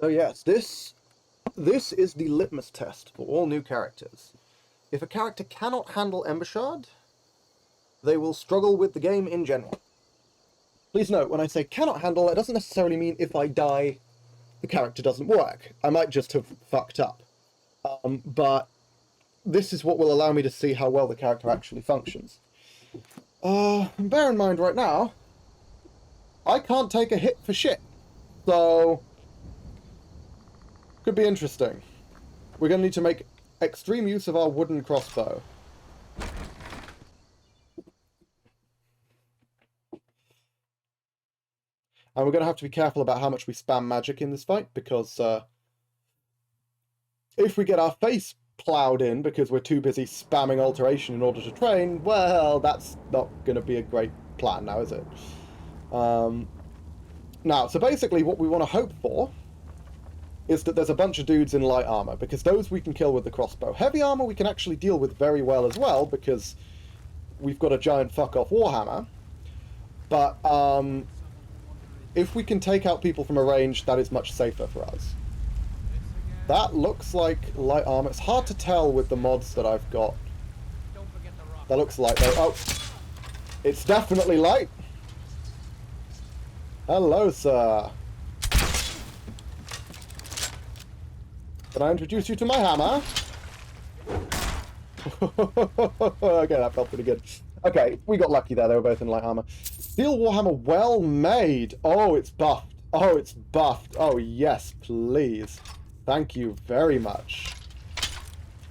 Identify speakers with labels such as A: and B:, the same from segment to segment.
A: So yes, this is the litmus test for all new characters. If a character cannot handle Ember Shard, they will struggle with the game in general. Please note, when I say cannot handle, it doesn't necessarily mean if I die, the character doesn't work. I might just have fucked up. But this is what will allow me to see how well the character actually functions. Bear in mind right now, I can't take a hit for shit. So, could be interesting. We're going to need to make extreme use of our wooden crossbow. And we're going to have to be careful about how much we spam magic in this fight, because if we get our face ploughed in because we're too busy spamming alteration in order to train, well, that's not going to be a great plan now, is it? Now, so basically what we want to hope for is that there's a bunch of dudes in light armor, because those we can kill with the crossbow. Heavy armor we can actually deal with very well as well, because we've got a giant fuck-off warhammer. But if we can take out people from a range, that is much safer for us. That looks like light armor. It's hard to tell with the mods that I've got. That looks light though. Oh, it's definitely light. Hello, sir. Can I introduce you to my hammer? Okay, that felt pretty good. Okay, we got lucky there. They were both in light armor. Steel warhammer, well made. Oh, it's buffed. Oh, it's buffed. Oh, yes, please. Thank you very much.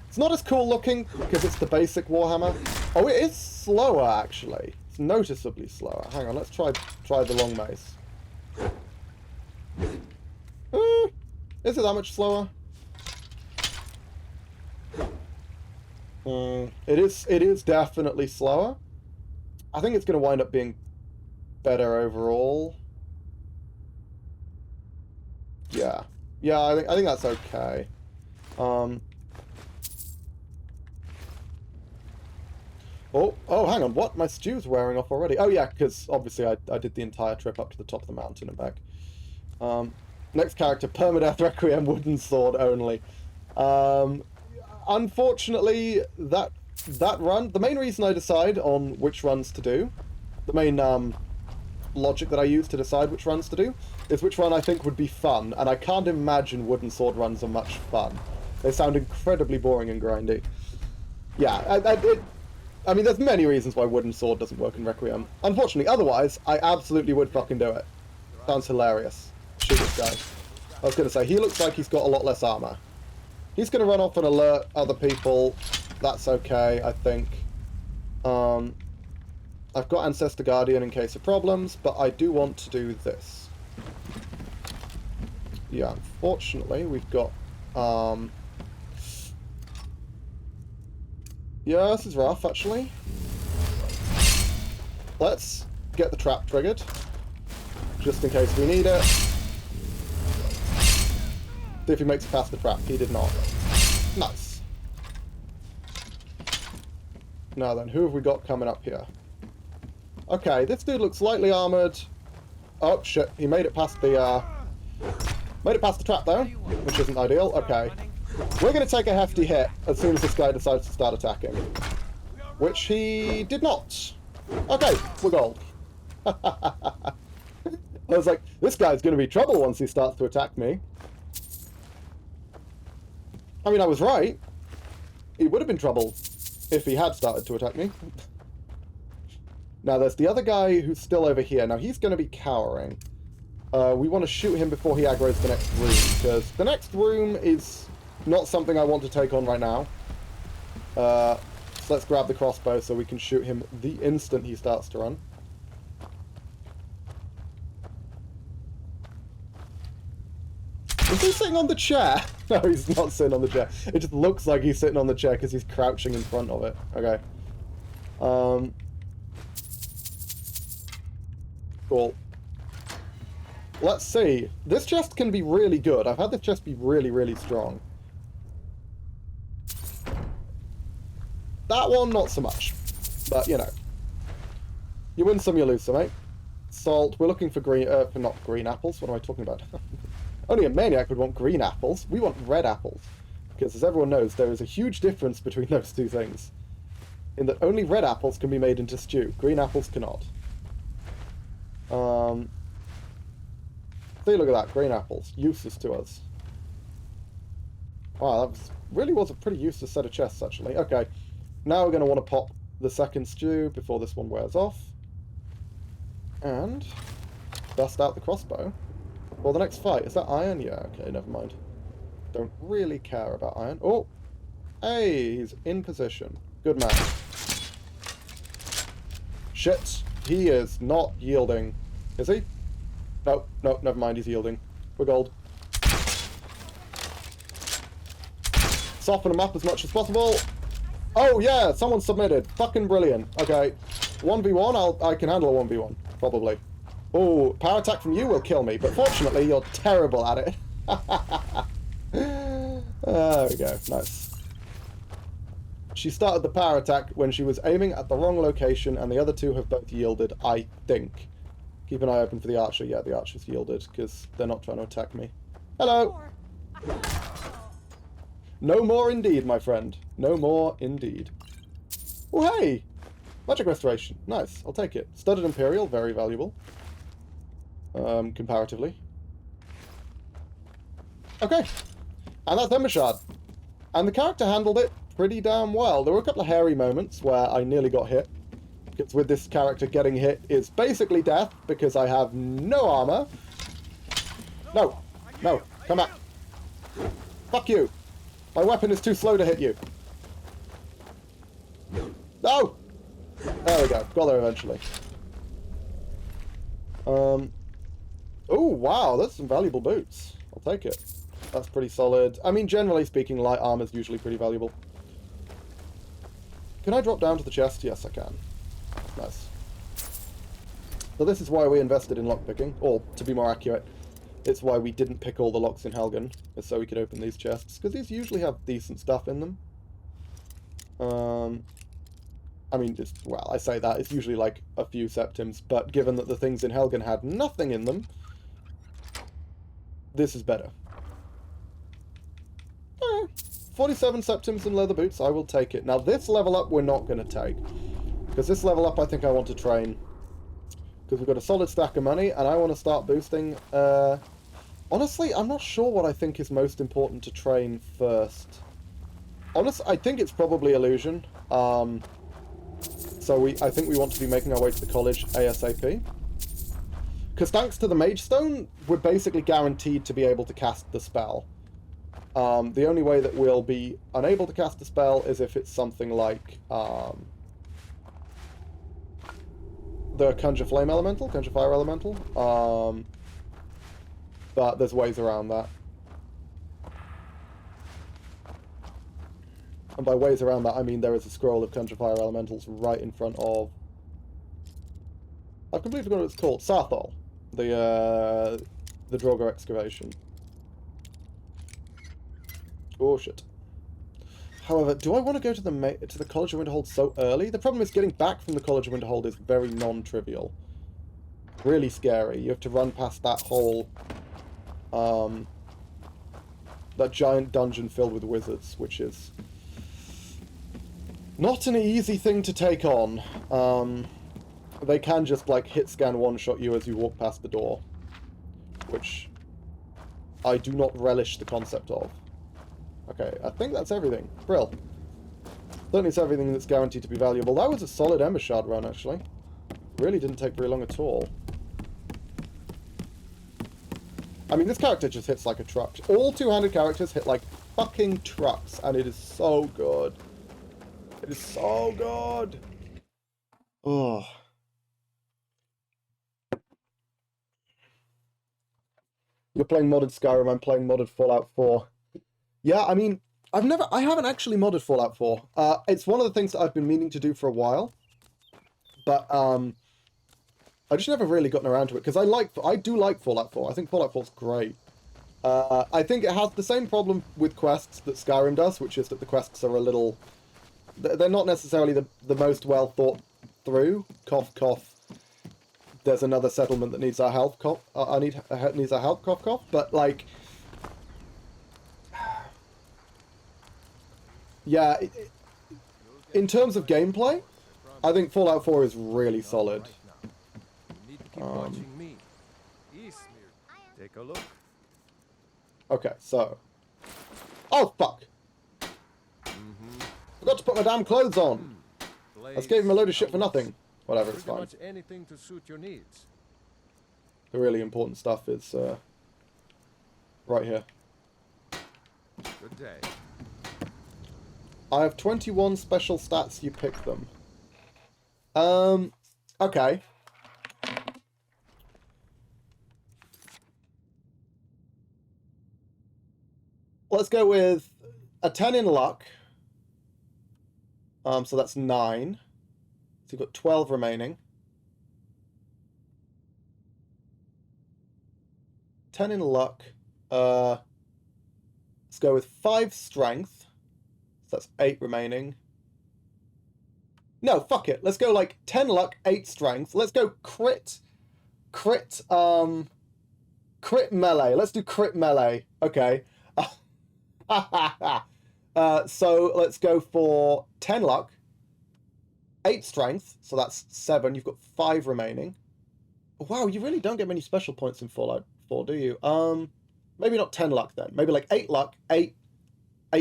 A: It's not as cool looking because it's the basic warhammer. Oh, it is slower, actually. It's noticeably slower. Hang on, let's try the long mace. Is it that much slower? It is definitely slower. I think it's going to wind up being better overall. Yeah, I think that's okay. Oh, hang on. What? My stew's wearing off already. Oh yeah, because obviously I did the entire trip up to the top of the mountain and back. Next character, Permadeath Requiem, wooden sword only. Unfortunately, that run, the main reason I decide on which runs to do, the main logic that I use to decide which runs to do, is which run I think would be fun, and I can't imagine wooden sword runs are much fun. They sound incredibly boring and grindy. Yeah, I mean, there's many reasons why wooden sword doesn't work in Requiem. Unfortunately, otherwise, I absolutely would fucking do it. Sounds hilarious. Shoot this guy. I was going to say, he looks like he's got a lot less armor. He's going to run off and alert other people. That's okay, I think. I've got Ancestor Guardian in case of problems, but I do want to do this. Yeah, unfortunately, we've got... Yeah, this is rough, actually. Let's get the trap triggered, just in case we need it. See if he makes it past the trap. He did not. Nice. Now then, who have we got coming up here? Okay, this dude looks lightly armored. Oh shit, he made it past the trap though, which isn't ideal. Okay. We're going to take a hefty hit as soon as this guy decides to start attacking. Which he did not. Okay, we're gold. I was like, this guy's going to be trouble once he starts to attack me. I mean, I was right. He would have been trouble if he had started to attack me. Now, there's the other guy who's still over here. Now, he's going to be cowering. We want to shoot him before he aggroes the next room, because the next room is not something I want to take on right now. So let's grab the crossbow so we can shoot him the instant he starts to run. Is he sitting on the chair? No, he's not sitting on the chair. It just looks like he's sitting on the chair because he's crouching in front of it. Okay. Cool. Let's see. This chest can be really good. I've had this chest be really, really strong. That one, not so much. But, you know. You win some, you lose some, eh? Salt. We're looking for green... not green apples. What am I talking about? Only a maniac would want green apples. We want red apples. Because as everyone knows, there is a huge difference between those two things. In that only red apples can be made into stew. Green apples cannot. See, look at that. Green apples. Useless to us. Wow, that really was a pretty useless set of chests, actually. Okay. Now we're going to want to pop the second stew before this one wears off. And dust out the crossbow. For the next fight. Is that iron? Yeah, okay, never mind. Don't really care about iron. Oh! Hey, he's in position. Good man. Shit. He is not yielding. Is he? No, no, never mind, he's yielding. We're gold. Soften him up as much as possible. Oh, yeah, someone submitted. Fucking brilliant. Okay. 1v1, I can handle a 1v1. Probably. Oh, power attack from you will kill me, but fortunately you're terrible at it. There we go. Nice. She started the power attack when she was aiming at the wrong location, and the other two have both yielded, I think. Keep an eye open for the archer. Yeah, the archer's yielded, because they're not trying to attack me. Hello! No more indeed, my friend. No more indeed. Oh, hey! Magic Restoration. Nice. I'll take it. Studded Imperial. Very valuable. Comparatively. Okay. And that's Ember Shard. And the character handled it pretty damn well. There were a couple of hairy moments where I nearly got hit. Because with this character, getting hit is basically death, because I have no armor. No. No. Come back. Fuck you. My weapon is too slow to hit you. No! There we go. Got there eventually. Oh, wow. That's some valuable boots. I'll take it. That's pretty solid. I mean, generally speaking, light armor is usually pretty valuable. Can I drop down to the chest? Yes, I can. Nice. So this is why we invested in lockpicking, or to be more accurate, it's why we didn't pick all the locks in Helgen, is so we could open these chests, because these usually have decent stuff in them. I mean, well, I say that, it's usually like a few septims, but given that the things in Helgen had nothing in them, this is better. 47 septims and leather boots, I will take it. Now this level up we're not going to take, because this level up I think I want to train. Because we've got a solid stack of money, and I want to start boosting. Honestly, I'm not sure what I think is most important to train first. Honestly, I think it's probably illusion. So I think we want to be making our way to the college ASAP. Because thanks to the Mage Stone, we're basically guaranteed to be able to cast the spell. The only way that we'll be unable to cast the spell is if it's something like the Conjure Flame Elemental, Conjure Fire Elemental. But there's ways around that. And by ways around that, I mean there is a scroll of Conjure Fire Elementals right in front of... I've completely forgotten what it's called. Sarthol. The Draugr Excavation. Oh, shit. However, do I want to go to the College of Winterhold so early? The problem is getting back from the College of Winterhold is very non-trivial. Really scary. You have to run past that whole... that giant dungeon filled with wizards, which is... not an easy thing to take on. They can just, like, hit-scan one-shot you as you walk past the door. Which I do not relish the concept of. Okay, I think that's everything. Brill. Certainly it's everything that's guaranteed to be valuable. That was a solid Ember Shard run, actually. Really didn't take very long at all. I mean, this character just hits like a truck. All two-handed characters hit like fucking trucks, and it is so good. It is so good! Oh. You're playing modded Skyrim, I'm playing modded Fallout 4. Yeah, I mean, I haven't actually modded Fallout 4. It's one of the things that I've been meaning to do for a while. But, I just never really gotten around to it, because I do like Fallout 4. I think Fallout 4's great. I think it has the same problem with quests that Skyrim does, which is that the quests are a little... They're not necessarily the most well thought through. Cough, cough. there's another settlement that needs our help. Needs our help. Cough cough. But like, yeah, in terms of gameplay, I think Fallout 4 is really solid.
B: Take a look.
A: Okay, so. Oh fuck! Forgot to put my damn clothes on. I just gave him a load of shit for nothing. Whatever, it's fine.
B: Anything to suit your needs.
A: The really important stuff is right here.
B: Good day.
A: I have 21 special stats. You pick them. Okay. Let's go with a 10 in luck. So that's 9. So you've got 12 remaining. 10 in luck. Let's go with 5 strength. So that's 8 remaining. No, fuck it. Let's go like 10 luck, 8 strength. Let's go crit melee. Let's do crit melee. Okay. So let's go for 10 luck, 8 strength, so that's 7. You've got 5 remaining. Wow, you really don't get many special points in Fallout 4, do you? Maybe not 10 luck then. Maybe like 8 luck, 8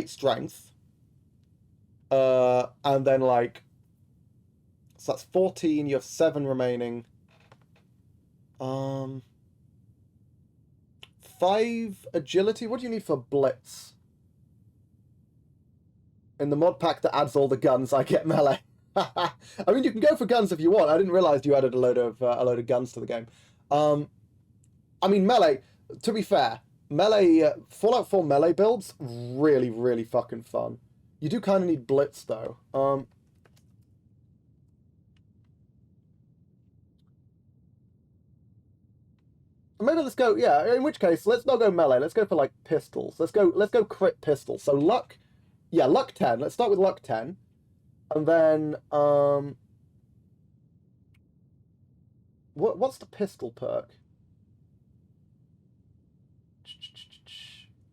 A: strength. And then like, so that's 14, you have 7 remaining. 5 agility. What do you need for blitz? In the mod pack that adds all the guns, I get melee. I mean, you can go for guns if you want. I didn't realize you added a load of guns to the game. I mean, melee. To be fair, melee Fallout 4 melee builds really, really fucking fun. You do kind of need blitz though. Maybe let's go. Yeah, in which case, let's not go melee. Let's go for like pistols. Let's go crit pistol. So luck. Yeah, luck 10. Let's start with luck 10. And then, what's the pistol perk?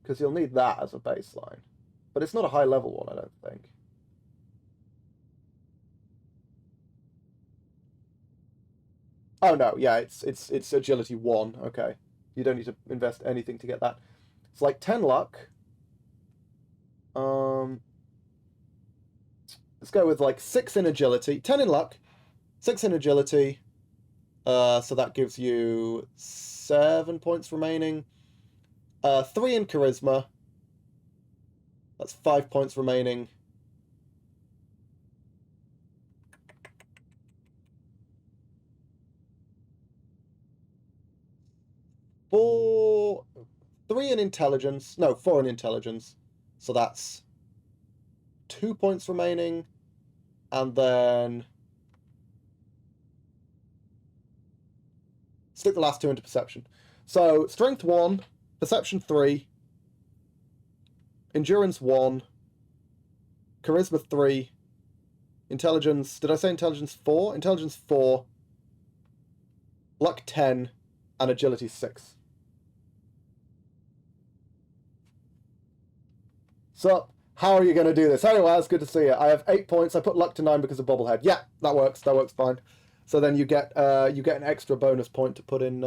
A: Because you'll need that as a baseline. But it's not a high level one, I don't think. Oh no, yeah, it's agility 1. Okay. You don't need to invest anything to get that. It's like 10 luck. Let's go with like 6 in agility, 10 in luck, 6 in agility. So that gives you 7 points remaining. 3 in charisma. That's 5 points remaining. Three in intelligence. No, 4 in intelligence. So that's 2 points remaining. And then stick the last 2 into perception. So strength 1, perception 3, endurance 1, charisma 3, intelligence. Did I say intelligence 4? Intelligence 4, luck 10, and agility 6. So, how are you going to do this? Anyway, it's good to see you. I have 8 points. I put luck to 9 because of bobblehead. Yeah, that works. That works fine. So then you get an extra bonus point to put in.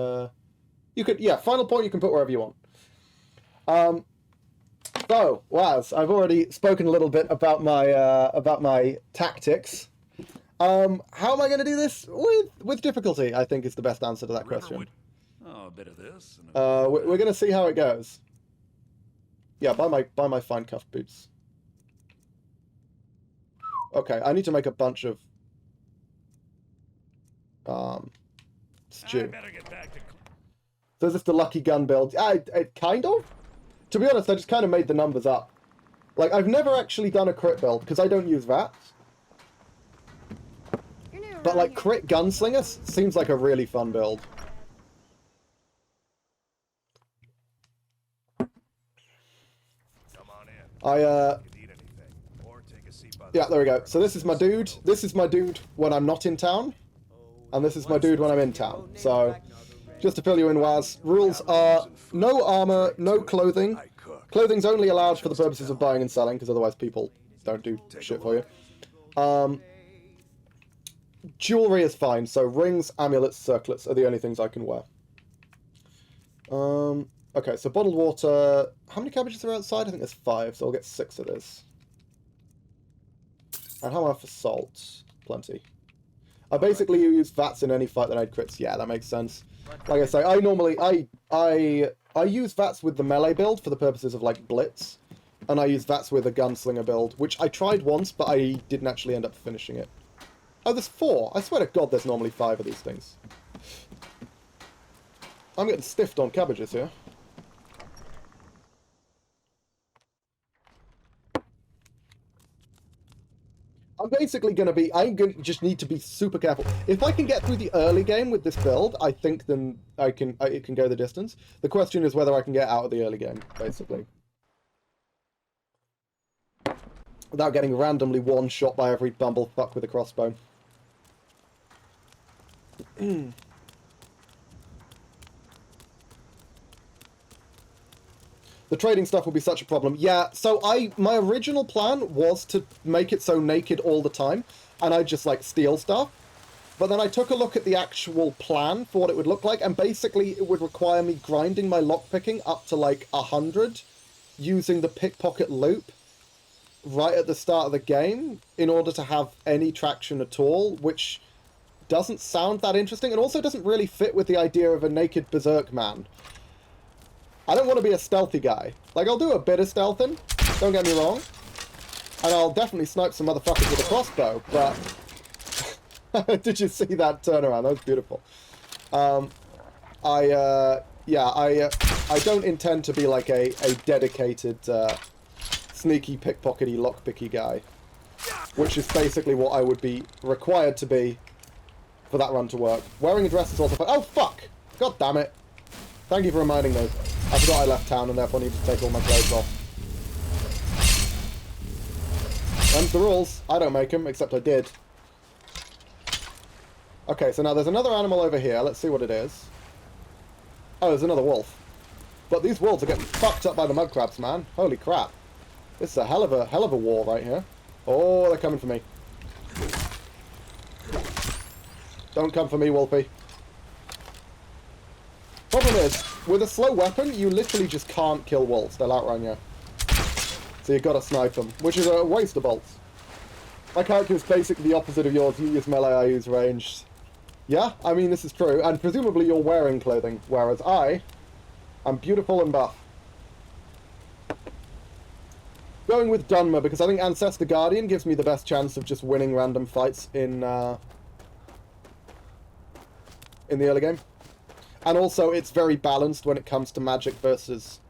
A: You could, yeah, final point you can put wherever you want. So, Waz, I've already spoken a little bit about my tactics. How am I going to do this? With difficulty, I think is the best answer to that question.
C: Oh, a bit of this.
A: We're going to see how it goes. Yeah, buy my fine cuffed boots. Okay, I need to make a bunch of stew.
C: I better get back to...
A: So is this the lucky gun build? Kind of. To be honest, I just kind of made the numbers up. Like, I've never actually done a crit build because I don't use VATs. But like crit gunslinger seems like a really fun build. Yeah, there we go. So this is my dude. This is my dude when I'm not in town. And this is my dude when I'm in town. So, just to fill you in, Waz, rules are no armor, no clothing. Clothing's only allowed for the purposes of buying and selling, because otherwise people don't do shit for you. Jewelry is fine, so rings, amulets, circlets are the only things I can wear. Okay, so bottled water. How many cabbages are outside? I think there's 5, so I'll get 6 of this. And how am I for salt? Plenty. I basically use VATS in any fight that I had crits. Yeah, that makes sense. Like I say, I normally I use VATS with the melee build for the purposes of like blitz, and I use VATS with a gunslinger build, which I tried once, but I didn't actually end up finishing it. Oh, there's 4. I swear to God, there's normally 5 of these things. I'm getting stiffed on cabbages here. I'm basically going to be... just need to be super careful. If I can get through the early game with this build, I think then it can go the distance. The question is whether I can get out of the early game, basically. Without getting randomly one-shot by every bumblefuck with a crossbow. The trading stuff will be such a problem. Yeah, so my original plan was to make it so naked all the time, and I'd just, like, steal stuff. But then I took a look at the actual plan for what it would look like, and basically it would require me grinding my lockpicking up to, like, 100, using the pickpocket loop right at the start of the game, in order to have any traction at all, which doesn't sound that interesting, and also doesn't really fit with the idea of a naked berserk man. I don't want to be a stealthy guy. Like, I'll do a bit of stealthing, don't get me wrong. And I'll definitely snipe some motherfuckers with a crossbow, but... Did you see that turnaround? That was beautiful. I don't intend to be like a dedicated, sneaky, pickpockety, lockpicky guy. Which is basically what I would be required to be for that run to work. Wearing a dress is also fun. Oh, fuck! God damn it. Thank you for reminding me. I forgot I left town and therefore need to take all my clothes off. Them's the rules. I don't make them, except I did. Okay, so now there's another animal over here. Let's see what it is. Oh, there's another wolf. But these wolves are getting fucked up by the mud crabs, man. Holy crap. This is a hell of a war right here. Oh, they're coming for me. Don't come for me, Wolfie. Problem is, with a slow weapon, you literally just can't kill wolves. They'll outrun you. So you've got to snipe them, which is a waste of bolts. My character is basically the opposite of yours. You use melee, I use ranged. Yeah, I mean, this is true. And presumably you're wearing clothing, whereas I'm beautiful and buff. Going with Dunmer, because I think Ancestor Guardian gives me the best chance of just winning random fights in the early game. And also, it's very balanced when it comes to magic versus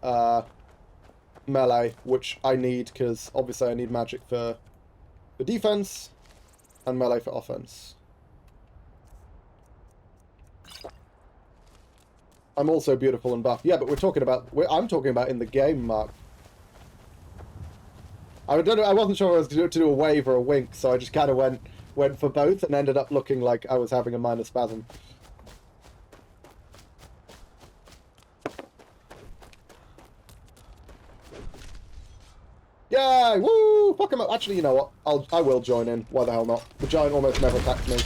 A: melee, which I need, because obviously I need magic for defense and melee for offense. I'm also beautiful and buff. Yeah, but I'm talking about in the game, Mark. I wasn't sure if I was to do a wave or a wink, so I just kind of went for both and ended up looking like I was having a minor spasm. Yay! Woo! Fuck him up. Actually, you know what? I will join in. Why the hell not? The giant almost never attacks me.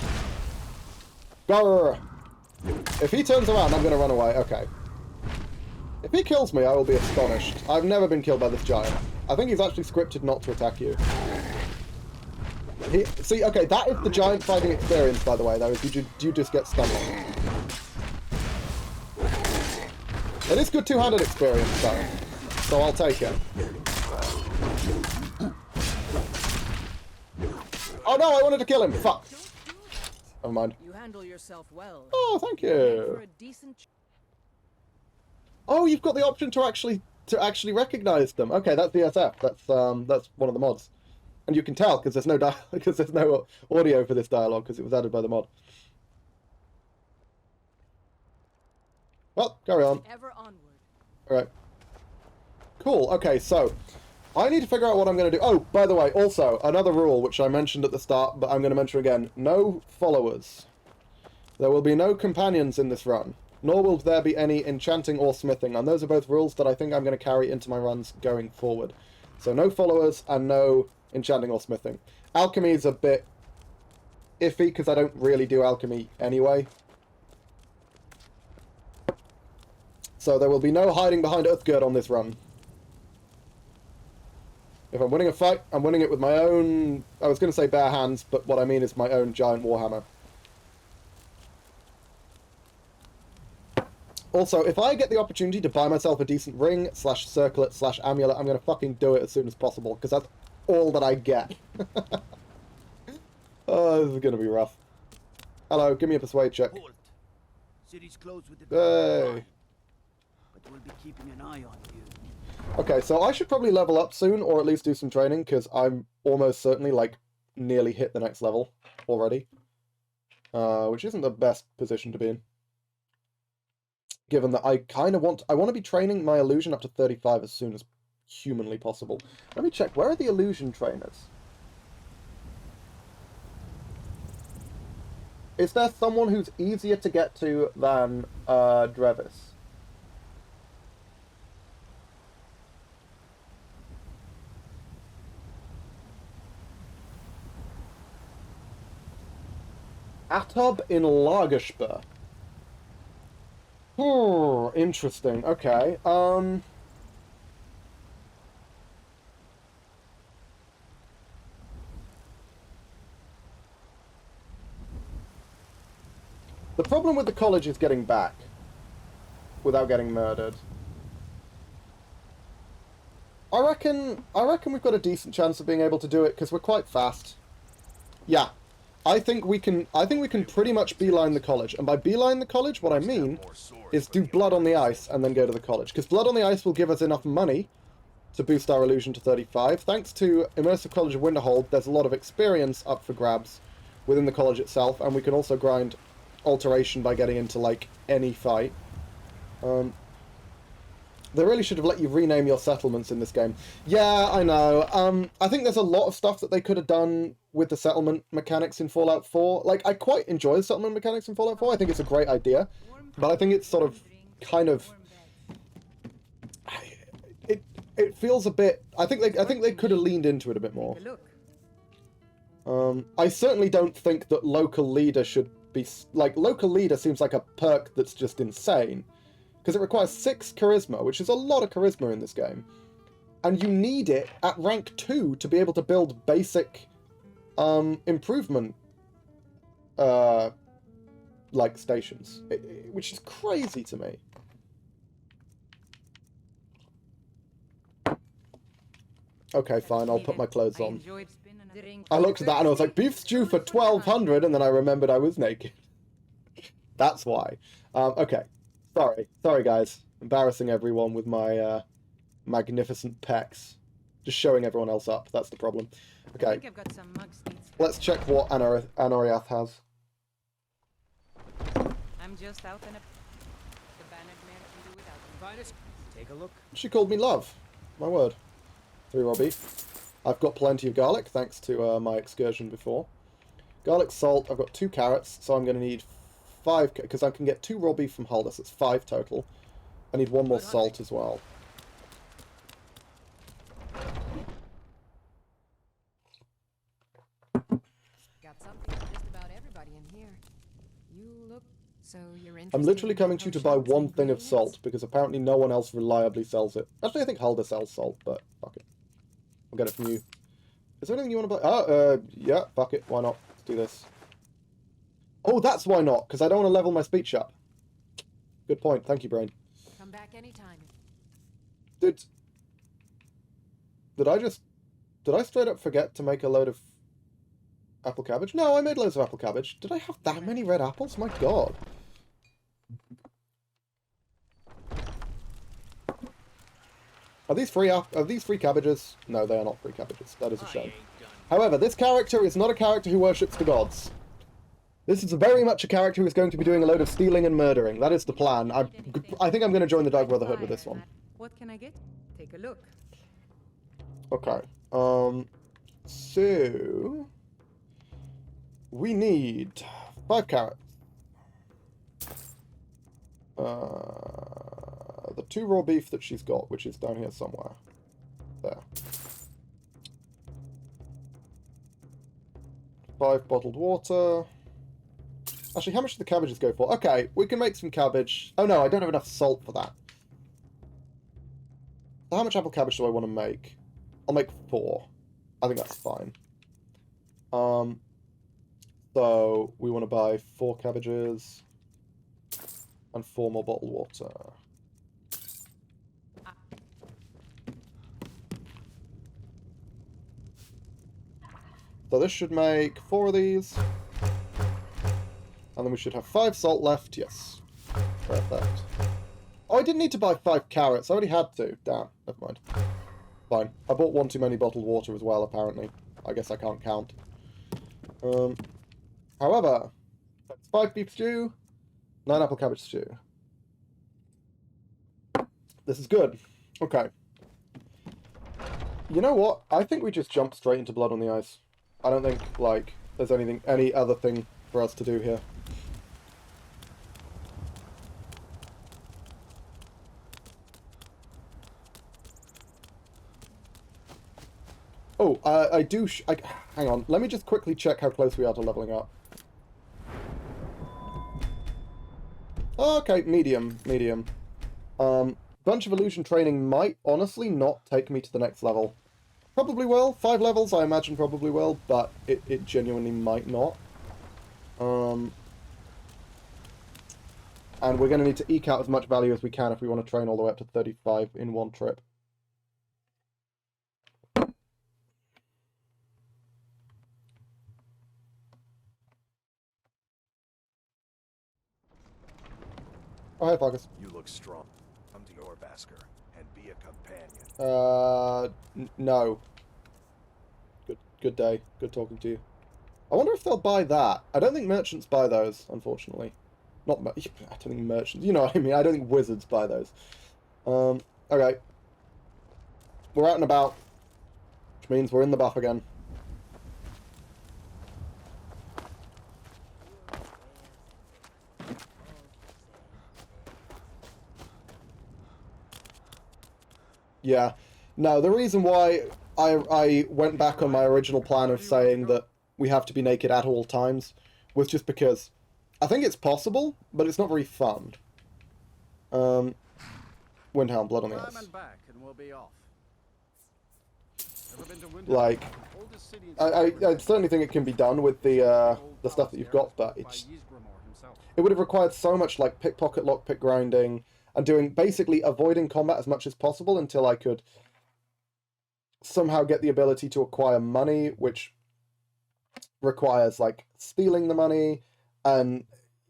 A: Grr! If he turns around, I'm going to run away. Okay. If he kills me, I will be astonished. I've never been killed by this giant. I think he's actually scripted not to attack you. See, okay, that is the giant fighting experience, by the way, though, is you just get stunned. It is good two-handed experience, though. So I'll take it. Oh no, I wanted to kill him. Fuck. Never mind.
D: You handle yourself well.
A: Oh, thank you. Oh, you've got the option to actually recognize them. Okay, that's DSF. That's one of the mods, and you can tell because there's no audio for this dialogue because it was added by the mod. Well, carry on.
D: Ever onward.
A: All right. Cool. Okay, so I need to figure out what I'm going to do. Oh, by the way, also, another rule, which I mentioned at the start, but I'm going to mention again. No followers. There will be no companions in this run, nor will there be any enchanting or smithing, and those are both rules that I think I'm going to carry into my runs going forward. So no followers and no enchanting or smithing. Alchemy is a bit iffy because I don't really do alchemy anyway. So there will be no hiding behind Uthgerd on this run. If I'm winning a fight, I'm winning it with my own... I was going to say bare hands, but what I mean is my own giant warhammer. Also, if I get the opportunity to buy myself a decent ring, slash circlet, slash amulet, I'm going to fucking do it as soon as possible, because that's all that I get. Oh, this is going to be rough. Hello, give me a persuade check.
D: Halt. City's closed with the
A: Hey.
D: but we'll be keeping an eye on you.
A: Okay, so I should probably level up soon, or at least do some training, because I'm almost certainly, like, nearly hit the next level already. Which isn't the best position to be in. Given that I kind of want to be training my illusion up to 35 as soon as humanly possible. Let me check, where are the illusion trainers? Is there someone who's easier to get to than Drevis? Atob in Lagerspur. Interesting. Okay. The problem with the college is getting back without getting murdered. I reckon we've got a decent chance of being able to do it because we're quite fast. Yeah. I think we can pretty much beeline the college. And by beeline the college, what I mean is do Blood on the Ice and then go to the college. Because Blood on the Ice will give us enough money to boost our illusion to 35. Thanks to Immersive College of Winterhold, there's a lot of experience up for grabs within the college itself. And we can also grind alteration by getting into, like, any fight. They really should have let you rename your settlements in this game. Yeah, I know. I think there's a lot of stuff that they could have done with the settlement mechanics in Fallout 4. Like, I quite enjoy the settlement mechanics in Fallout 4. I think it's a great idea. But I think it's sort of, kind of... It feels a bit... I think they could have leaned into it a bit more. I certainly don't think that local leader should be... Like, local leader seems like a perk that's just insane. Because it requires 6 charisma, which is a lot of charisma in this game. And you need it at rank 2 to be able to build basic improvement like stations. Which is crazy to me. Okay, fine, I'll put my clothes on. I looked at that and I was like, beef stew for 1200, and then I remembered I was naked. That's why. Okay. Sorry guys. Embarrassing everyone with my magnificent pecs. Just showing everyone else up, that's the problem. Okay. Let's check what Anoriath has.
E: I'm just out in a... The Bannock man can do without me.
D: Take a look.
A: She called me love. My word. 3 raw beef. I've got plenty of garlic, thanks to my excursion before. Garlic, salt, I've got 2 carrots, so I'm going to need 5, because I can get 2 raw beef from Huldus, it's 5 total. I need 1 more salt as well.
E: Got something for just about everybody in here. You look... So you're interested
A: I'm literally
E: in
A: coming to you to buy
E: potions
A: 1
E: and
A: thing of
E: ingredients?
A: salt, because apparently no one else reliably sells it. Actually, I think Huldus sells salt, but fuck it. I'll get it from you. Is there anything you want to buy? Oh, yeah, fuck it, why not? Let's do this. Oh, that's why not, because I don't want to level my speech up. Good point, thank you, Brain.
E: Come back anytime.
A: Did I straight up forget to make a load of apple cabbage? No, I made loads of apple cabbage. Did I have that many red apples? My god. Are these free cabbages? No, they are not free cabbages. That is a shame. However, this character is not a character who worships the gods. This is very much a character who is going to be doing a load of stealing and murdering. That is the plan. I think I'm going to join the Dark Brotherhood with this one.
E: What can I get? Take a look.
A: Okay. So... we need 5 carrots. The 2 raw beef that she's got, which is down here somewhere. There. 5 bottled water. Actually, how much do the cabbages go for? Okay, we can make some cabbage. Oh no, I don't have enough salt for that. So how much apple cabbage do I want to make? I'll make 4. I think that's fine. So we want to buy 4 cabbages and 4 more bottled water. So this should make 4 of these. And then we should have 5 salt left. Yes. Perfect. Oh, I didn't need to buy 5 carrots. I already had to. Damn. Never mind. Fine. I bought 1 too many bottled water as well, apparently. I guess I can't count. However, that's 5 beef stew, 9 apple cabbage stew. This is good. Okay. You know what? I think we just jump straight into Blood on the Ice. I don't think, like, there's any other thing for us to do here. Oh, I do... hang on. Let me just quickly check how close we are to leveling up. Okay, medium. Bunch of illusion training might honestly not take me to the next level. Probably will. 5 levels, I imagine probably will, but it genuinely might not. And we're going to need to eke out as much value as we can if we want to train all the way up to 35 in one trip. Oh, hi, Fargus.
F: You look strong. Come to your Basker and be a companion.
A: No. Good day. Good talking to you. I wonder if they'll buy that. I don't think merchants buy those, unfortunately. I don't think merchants... You know what I mean? I don't think wizards buy those. Okay. We're out and about. Which means we're in the buff again. Yeah. No, the reason why I went back on my original plan of saying that we have to be naked at all times was just because I think it's possible, but it's not very fun. Windhelm, Blood on the Ice. Like, I certainly think it can be done with the stuff that you've got, but it would have required so much like pickpocket lockpick grinding and doing basically avoiding combat as much as possible until I could somehow get the ability to acquire money, which requires like stealing the money, and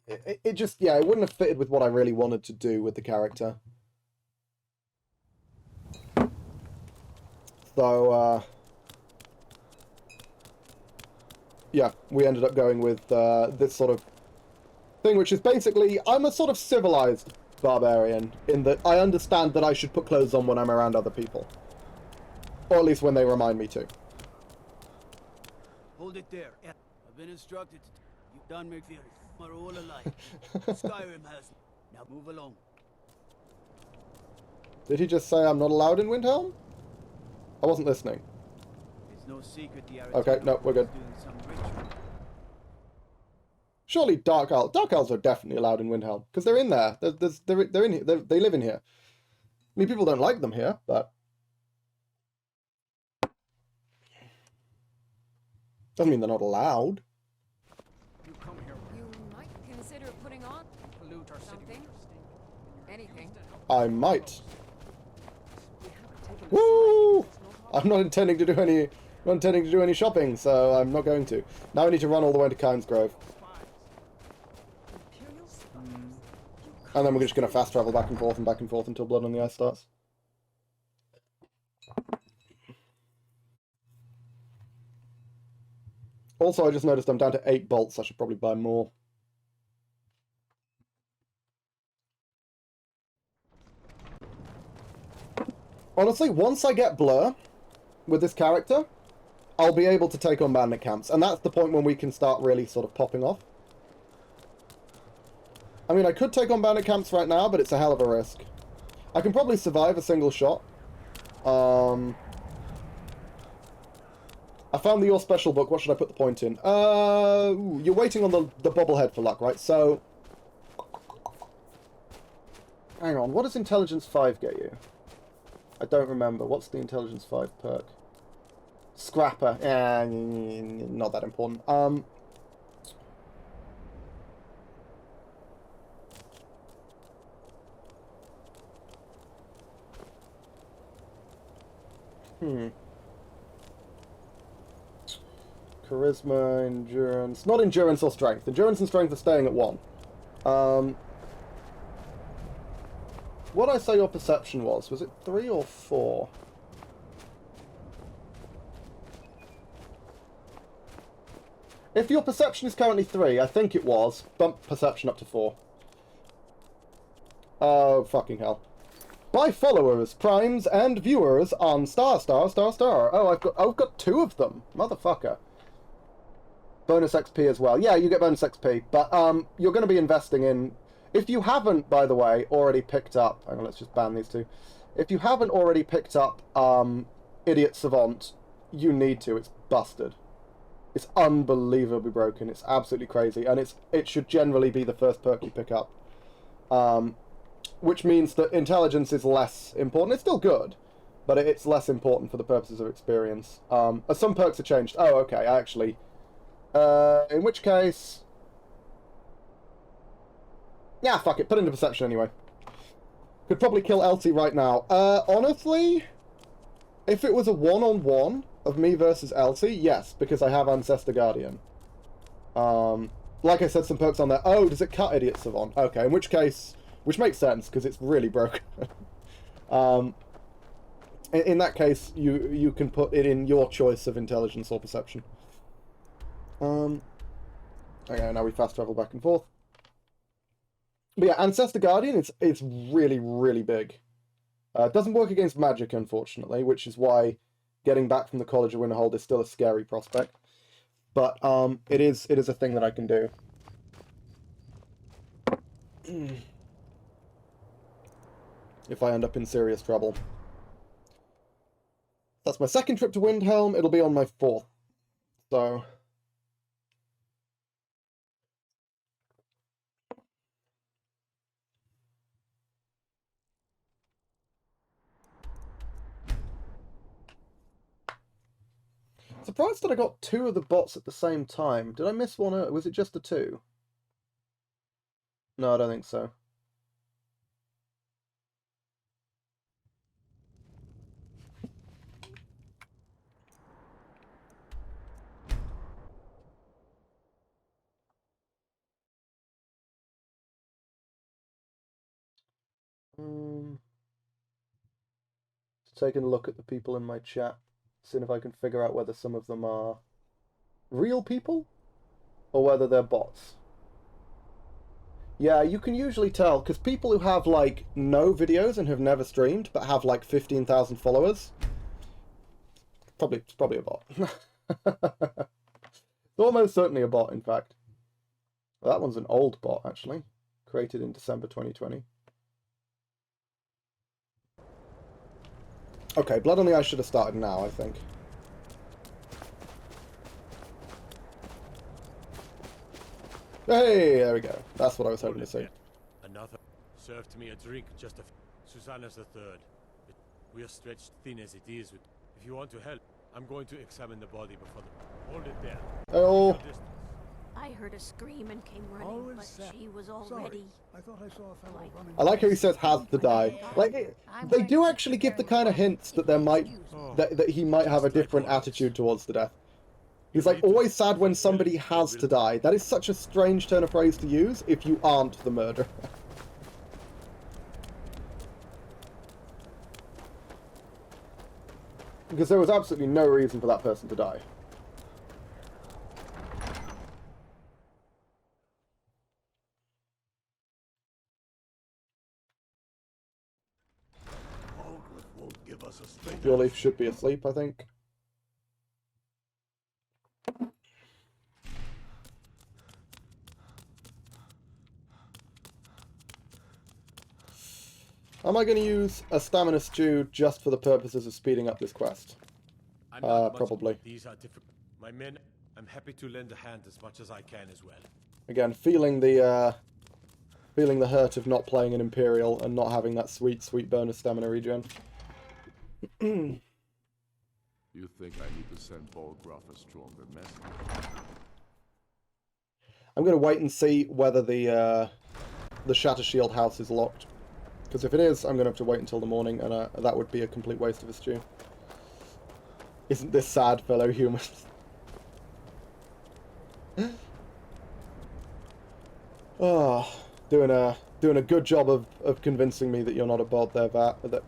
A: it just, yeah, it wouldn't have fitted with what I really wanted to do with the character. So yeah, we ended up going with this sort of thing, which is basically, I'm a sort of civilized barbarian in that I understand that I should put clothes on when I'm around other people. Or at least when they remind me to.
D: Hold it there. I've been instructed to... You've done me fear. Are all alive. Skyrim has... Now move along.
A: Did he just say I'm not allowed in Windhelm? I wasn't listening.
D: It's no secret the
A: Okay, no, we're good.
D: doing some ritual.
A: Surely Dark Elves are definitely allowed in Windhelm, because they're in there. They're in here. They live in here. I mean, people don't like them here, but doesn't mean they're not allowed.
E: You might consider putting on something. Anything.
A: I might. Woo! I'm not intending to do any shopping, so I'm not going to. Now I need to run all the way to Kyne's Grove. And then we're just going to fast travel back and forth until Blood on the Ice starts. Also, I just noticed I'm down to 8 bolts. I should probably buy more. Honestly, once I get Blur with this character, I'll be able to take on bandit camps. And that's the point when we can start really sort of popping off. I mean, I could take on bandit camps right now, but it's a hell of a risk. I can probably survive a single shot. I found your special book. What should I put the point in? You're waiting on the bobblehead for luck, right? So, hang on. What does Intelligence 5 get you? I don't remember. What's the Intelligence 5 perk? Scrapper. Not that important. Charisma, endurance. Not endurance or strength. Endurance and strength are staying at 1. What did I say your perception was? Was it 3 or 4? If your perception is currently 3, I think it was, bump perception up to 4. Oh, fucking hell. By followers, primes, and viewers on star. Oh, I've got 2 of them. Motherfucker. Bonus XP as well. Yeah, you get bonus XP, but you're going to be investing in... If you haven't, by the way, already picked up... Hang on, let's just ban these 2. If you haven't already picked up Idiot Savant, you need to. It's busted. It's unbelievably broken. It's absolutely crazy, and it should generally be the first perk you pick up. Which means that intelligence is less important. It's still good, but it's less important for the purposes of experience. Some perks are changed. Oh, okay, actually... in which case... Yeah, fuck it. Put it into perception anyway. Could probably kill Elsie right now. Honestly, if it was a one-on-one of me versus Elsie, yes, because I have Ancestor Guardian. Like I said, some perks on there. Oh, does it cut Idiot Savant? Okay, in which case... Which makes sense, because it's really broken. In that case, you can put it in your choice of intelligence or perception. Okay, now we fast travel back and forth. But yeah, Ancestor Guardian, it's really, really big. It doesn't work against magic, unfortunately, which is why getting back from the College of Winterhold is still a scary prospect. But it is a thing that I can do. If I end up in serious trouble. That's my second trip to Windhelm. It'll be on my 4th. So... Surprised that I got 2 of the bots at the same time. Did I miss one? Was it just the 2? No, I don't think so. Taking a look at the people in my chat, seeing if I can figure out whether some of them are real people or whether they're bots. Yeah, you can usually tell, because people who have, like, no videos and have never streamed, but have, like, 15,000 followers, it's probably a bot. It's almost certainly a bot, in fact. Well, that one's an old bot, actually. Created in December 2020. Okay, Blood on the Ice should have started now, I think. Hey, there we go. That's what I was hoping to see.
G: Another served me a drink just a Susanna's the third. We are stretched thin as it is. If you want to help, I'm going to examine the body before the... Hold it there.
A: Oh.
H: I heard a scream and came running, but she was already...
F: I thought I saw a fellow running.
A: I like how he says has to die. Like, they do actually give the kind of hints that there might... that he might have a different attitude towards the death. He's like, always sad when somebody has to die. That is such a strange turn of phrase to use if you aren't the murderer. Because there was absolutely no reason for that person to die. Your leaf should be asleep, I think. Am I going to use a stamina stew just for the purposes of speeding up this quest?
G: I'm not much-
A: Probably.
G: These are difficult. My men, I'm happy to lend a hand as much as I can as well.
A: Again, feeling the hurt of not playing an Imperial and not having that sweet, sweet bonus stamina regen.
I: You think I need to send Bolgraf a stronger message?
A: I'm going to wait and see whether the Shatter Shield house is locked. Because if it is, I'm going to have to wait until the morning, and that would be a complete waste of a stew. Isn't this sad, fellow humans? Oh, doing a good job of convincing me that you're not a bot there, that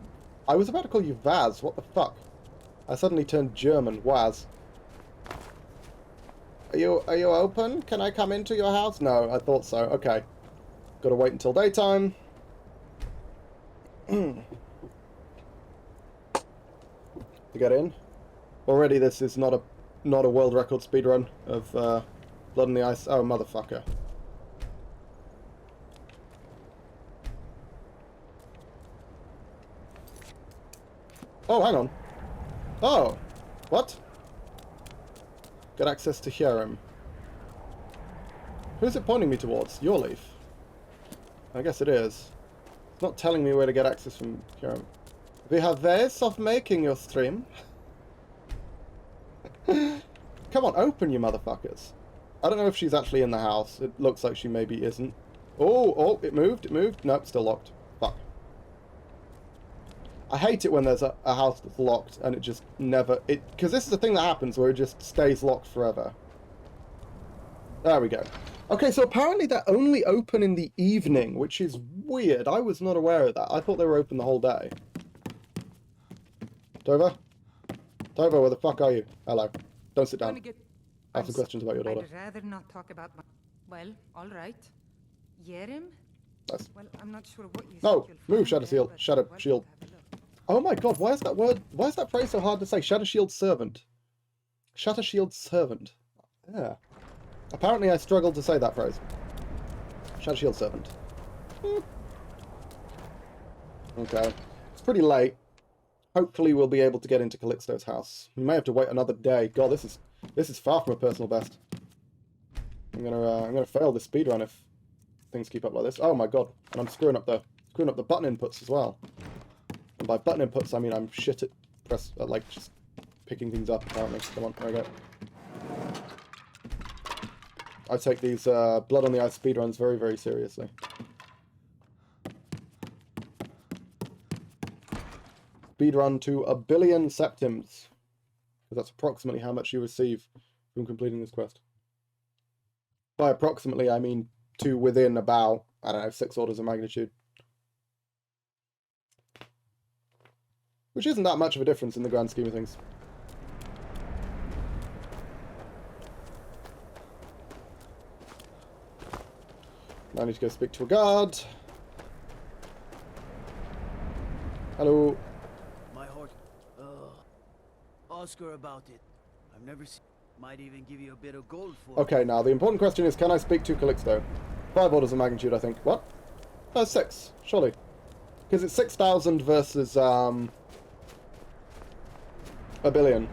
A: I was about to call you Vaz. What the fuck? I suddenly turned German. Waz. Are you open? Can I come into your house? No, I thought so. Okay. Gotta wait until daytime. To get in. Already this is not a world record speedrun of Blood on the Ice. Oh, motherfucker. Oh, hang on. Oh. What? Get access to Hiram. Who's it pointing me towards? Your leaf. I guess it is. It's not telling me where to get access from Hiram. We have ways of making your stream. Come on, open, you motherfuckers. I don't know if she's actually in the house. It looks like she maybe isn't. Oh, it moved. Nope, still locked. Fuck. I hate it when there's a house that's locked and it just never... Because this is the thing that happens where it just stays locked forever. There we go. Okay, so apparently they're only open in the evening, which is weird. I was not aware of that. I thought they were open the whole day. Dover? Dover, where the fuck are you? Hello. Don't sit down. I have some questions about your daughter.
J: I'd rather not talk about my... Well, all right. Yerim?
A: Nice.
J: Well, I'm not sure what you
A: No,
J: think you'll
A: move,
J: find
A: Shatter
J: there,
A: Shield.
J: but
A: Shatter
J: well,
A: Shield.
J: have a look.
A: Oh my god, why is that phrase so hard to say? Shatter Shield Servant. Shatter Shield Servant. Yeah. Apparently I struggled to say that phrase. Shatter Shield Servant. Okay. It's pretty late. Hopefully we'll be able to get into Calixto's house. We may have to wait another day. God, this is far from a personal best. I'm gonna fail this speedrun if things keep up like this. Oh my god. And I'm screwing up the button inputs as well. And by button inputs I mean I'm shit at like just picking things up apparently. Come on, there we go. I take these Blood on the Ice speedruns very, very seriously. Speedrun to 1 billion septims. Because that's approximately how much you receive from completing this quest. By approximately, I mean to within about, I don't know, 6 orders of magnitude. Which isn't that much of a difference in the grand scheme of things. Now I need to go speak to a guard. Hello.
D: My horse. Ask her about it. I've never seen. Might even give you a bit of gold for it.
A: Okay, now the important question is, can I speak to Calixto? 5 orders of magnitude, I think. What? No, 6, surely. Because it's 6,000 versus, 1 billion.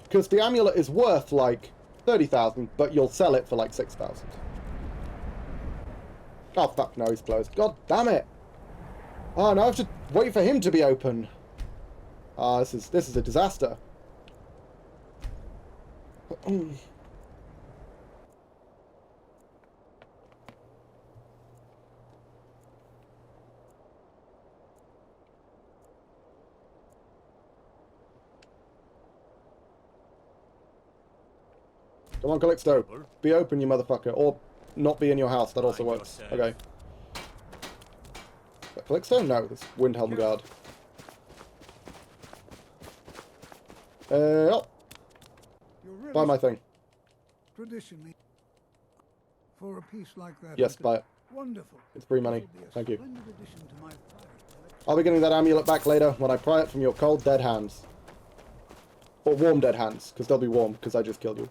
A: Because the amulet is worth, like, 30,000, but you'll sell it for, like, 6,000. Oh, fuck, no, he's closed. God damn it! Oh, now I have to wait for him to be open. Ah, this is a disaster. Come on, Calixto. Be open, you motherfucker. Or not be in your house. That also works. Okay. Is that Calixto? No, it's Windhelm Guard. Oh. Buy my thing.
K: Traditionally, for a piece like that.
A: Yes, buy it.
K: Wonderful.
A: It's free money. Thank you.
K: Splendid addition to my private collection.
A: I'll be getting that amulet back later when I pry it from your cold, dead hands. Or warm, dead hands, because they'll be warm, because I just killed you.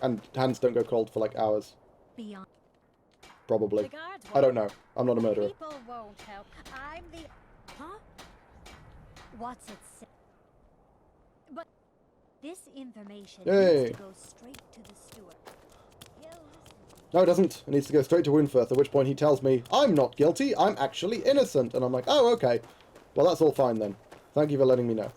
A: And hands don't go cold for, like, hours.
H: Beyond.
A: probably.
H: The guards
A: I don't know. I'm not a murderer.
H: People won't help. I'm the... Huh? What's it say? But this information
A: Yay.
H: needs to go straight to the steward. He'll listen.
A: No, it doesn't. It needs to go straight to Winforth, at which point he tells me, I'm not guilty, I'm actually innocent. And I'm like, oh, okay. Well, that's all fine then. Thank you for letting me know.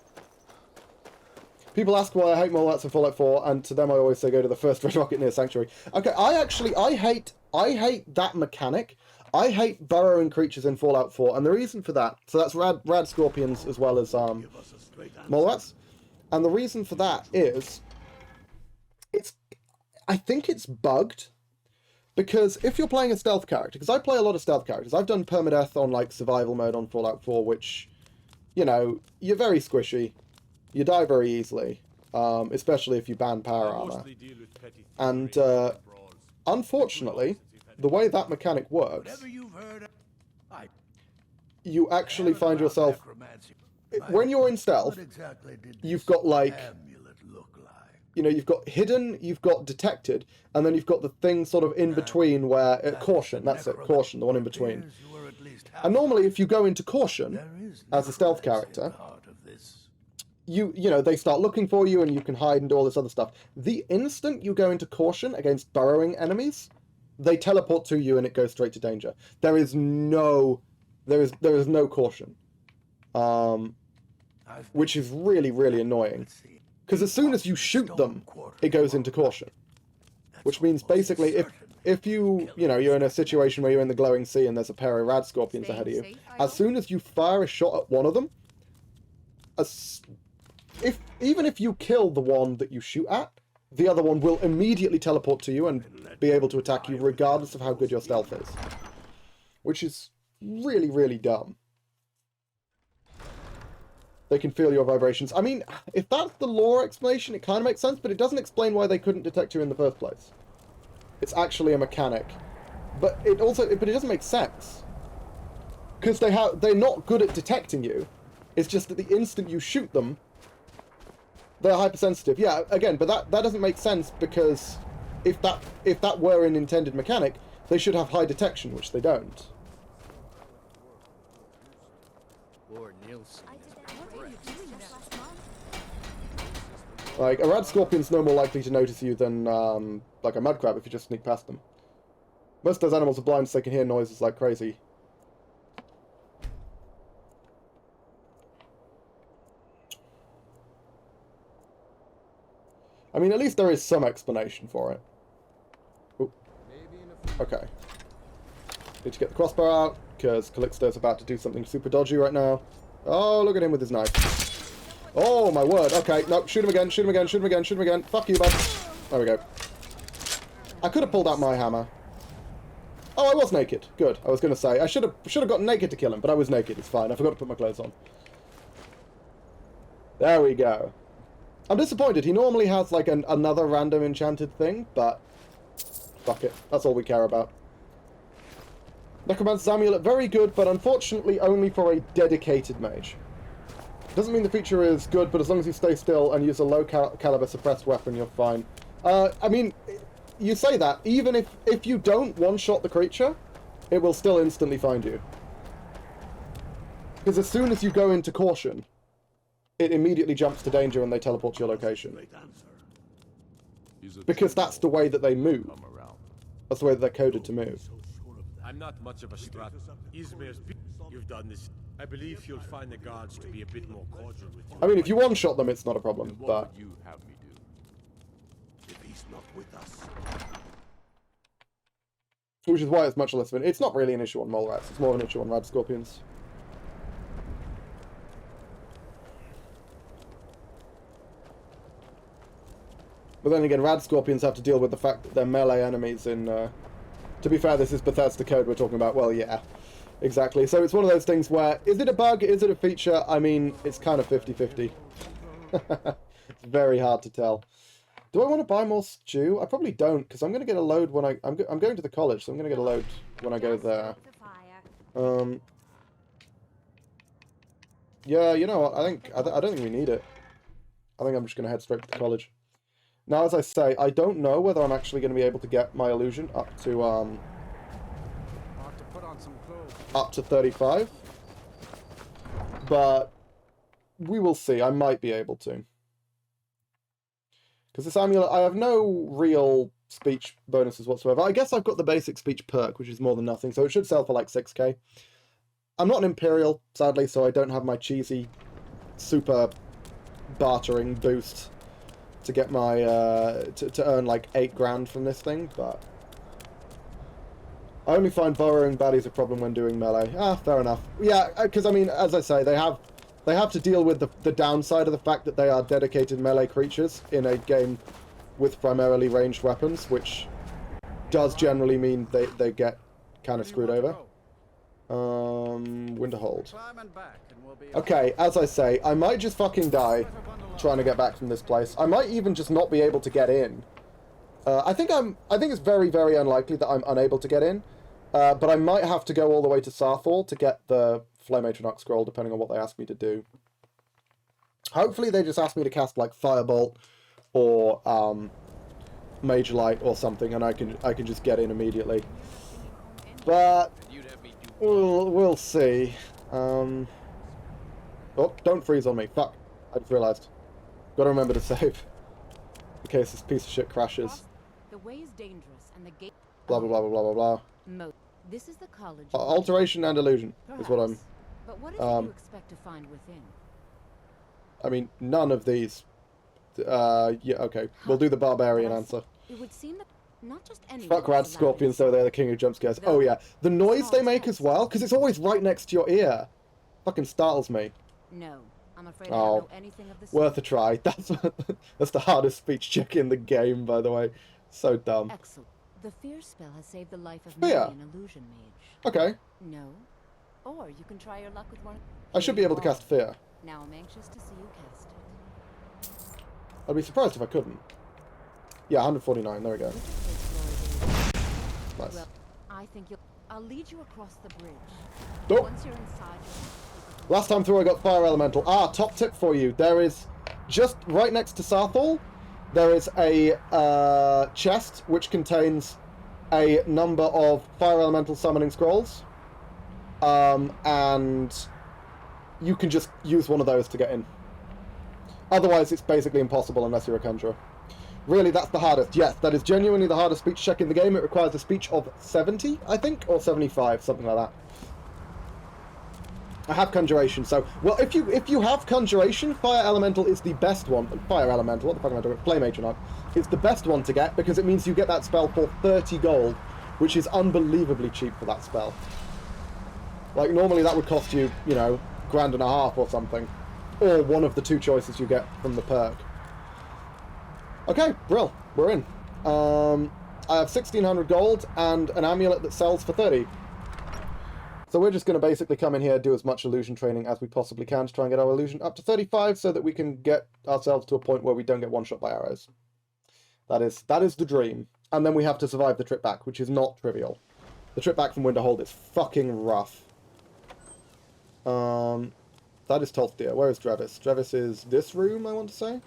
A: People ask why I hate mole rats in Fallout 4, and to them I always say go to the first red rocket near Sanctuary. Okay, I hate that mechanic. I hate burrowing creatures in Fallout 4, and the reason for that, so that's rad scorpions as well as mole rats. And the reason for that is, I think it's bugged, because if you're playing a stealth character, because I play a lot of stealth characters, I've done permadeath on like survival mode on Fallout 4, which, you know, you're very squishy. You die very easily, especially if you ban power armor. And unfortunately, the way that mechanic works, you actually find yourself, when you're in stealth, you've got like, you know, you've got hidden, you've got detected, and then you've got the thing sort of in between where, caution, that's it, caution, the one in between. And normally if you go into caution as a stealth character, you know, they start looking for you and you can hide and do all this other stuff. The instant you go into caution against burrowing enemies, they teleport to you and it goes straight to danger. There is no caution. Which is really, really annoying. Because as soon as you shoot them, it goes into caution. Which means basically if you know, you're in a situation where you're in the glowing sea and there's a pair of rad scorpions ahead of you, as soon as you fire a shot at one of them, even if you kill the one that you shoot at, the other one will immediately teleport to you and be able to attack you regardless of how good your stealth is. Which is really, really dumb. They can feel your vibrations. I mean, if that's the lore explanation, it kind of makes sense, but it doesn't explain why they couldn't detect you in the first place. It's actually a mechanic. But it doesn't make sense. Because they're not good at detecting you. It's just that the instant you shoot them, they're hypersensitive. Yeah, again, but that doesn't make sense because if that were an intended mechanic, they should have high detection, which they don't. Like, a rad scorpion's no more likely to notice you than, like a mud crab if you just sneak past them. Most of those animals are blind so they can hear noises like crazy. I mean, at least there is some explanation for it. Ooh. Okay. Need to get the crossbow out, because Calixto's about to do something super dodgy right now. Oh, look at him with his knife. Oh, my word. Okay, no, shoot him again, shoot him again, shoot him again, shoot him again. Fuck you, bud. There we go. I could have pulled out my hammer. Oh, I was naked. Good. I was going to say, I should have gotten naked to kill him, but I was naked. It's fine. I forgot to put my clothes on. There we go. I'm disappointed. He normally has, like, another random enchanted thing, but fuck it. That's all we care about. Necromancer's Amulet, very good, but unfortunately only for a dedicated mage. Doesn't mean the feature is good, but as long as you stay still and use a low caliber suppressed weapon, you're fine. I mean, you say that, even if you don't one-shot the creature, it will still instantly find you. Because as soon as you go into caution, it immediately jumps to danger and they teleport to your location. Because that's the way that they move. That's the way that they're coded to move.
G: I'm not much of a strat. Izmir's, you've done this. I believe you'll find the guards to be a bit more cordial with you.
A: I mean, if you one-shot them, it's not a problem, but...
I: What would you have me do?
F: If he's not with us.
A: Which is why it's much less of an... It's not really an issue on mole rats, it's more of an issue on rad scorpions. But then again, rad scorpions have to deal with the fact that they're melee enemies in... To be fair, this is Bethesda code we're talking about. Well, yeah, exactly. So it's one of those things where, is it a bug? Is it a feature? I mean, it's kind of 50-50. It's very hard to tell. Do I want to buy more stew? I probably don't, because I'm going to get a load when I'm going to the college, so I'm going to get a load when I go there. Yeah, you know what? I don't think we need it. I think I'm just going to head straight to the college. Now, as I say, I don't know whether I'm actually going to be able to get my illusion up to
D: want some clothes.
A: up to 35. But we will see. I might be able to. Because this amulet, I have no real speech bonuses whatsoever. I guess I've got the basic speech perk, which is more than nothing, so it should sell for like 6k. I'm not an Imperial, sadly, so I don't have my cheesy, super bartering boost to get my, to earn like 8 grand from this thing, but... I only find borrowing baddies a problem when doing melee. Ah, fair enough. Yeah, because, I mean, as I say, they have to deal with the downside of the fact that they are dedicated melee creatures in a game with primarily ranged weapons, which does generally mean they get kind of screwed over. Winterhold. Okay, as I say, I might just fucking die trying to get back from this place. I might even just not be able to get in. I think it's very, very unlikely that I'm unable to get in. But I might have to go all the way to Sarthor to get the Flame Atronach scroll, depending on what they ask me to do. Hopefully they just ask me to cast, like, Firebolt or Mage Light or something, and I can just get in immediately. But we'll see. Oh, don't freeze on me. Fuck. I just realised. Gotta remember to save. In case this piece of shit crashes.
E: The way is dangerous, and the gate.
A: Blah, blah, blah, blah, blah, blah.
E: This is the college.
A: Alteration and illusion is what I'm...
E: But what is it you expect to find within?
A: I mean, none of these. Yeah, okay. We'll do the barbarian answer.
E: It would seem that not just any.
A: Fuck rad scorpions, though, they're the king of jump scares. Oh, yeah. The noise they make as well, because it's always right next to your ear. Fucking startles me.
E: No, I'm afraid I don't know anything of this.
A: Worth a try. That's the hardest speech check in the game, by the way. So dumb.
E: Excellent. The fear spell has saved the life of
A: Fear.
E: an illusion mage.
A: Okay.
E: No. Or you can try your luck with one.
A: I should be able to cast Fear.
E: Now I'm anxious to see you cast it.
A: I'd be surprised if I couldn't. Yeah, 149. There we go. Nice.
E: Well, I think I'll lead you across the bridge.
A: Nope.
E: Once you're inside.
A: Last time through I got Fire Elemental. Ah, top tip for you. There is, just right next to Sarthal, there is a chest which contains a number of Fire Elemental summoning scrolls. And you can just use one of those to get in. Otherwise, it's basically impossible unless you're a conjurer. Really, that's the hardest. Yes, that is genuinely the hardest speech check in the game. It requires a speech of 70, I think, or 75, something like that. I have Conjuration, so... Well, if you have Conjuration, Fire Elemental is the best one. Fire Elemental, what the fuck am I doing? Flame Atronach. It's the best one to get, because it means you get that spell for 30 gold, which is unbelievably cheap for that spell. Like, normally that would cost you, you know, £1.50 or something. Or one of the two choices you get from the perk. Okay, brill. We're in. I have 1,600 gold and an amulet that sells for 30. So we're just going to basically come in here, do as much illusion training as we possibly can to try and get our illusion up to 35 so that we can get ourselves to a point where we don't get one-shot by arrows. That is the dream. And then we have to survive the trip back, which is not trivial. The trip back from Winterhold is fucking rough. That is Tolfdir. Where is Drevis? Drevis is this room, I want to say.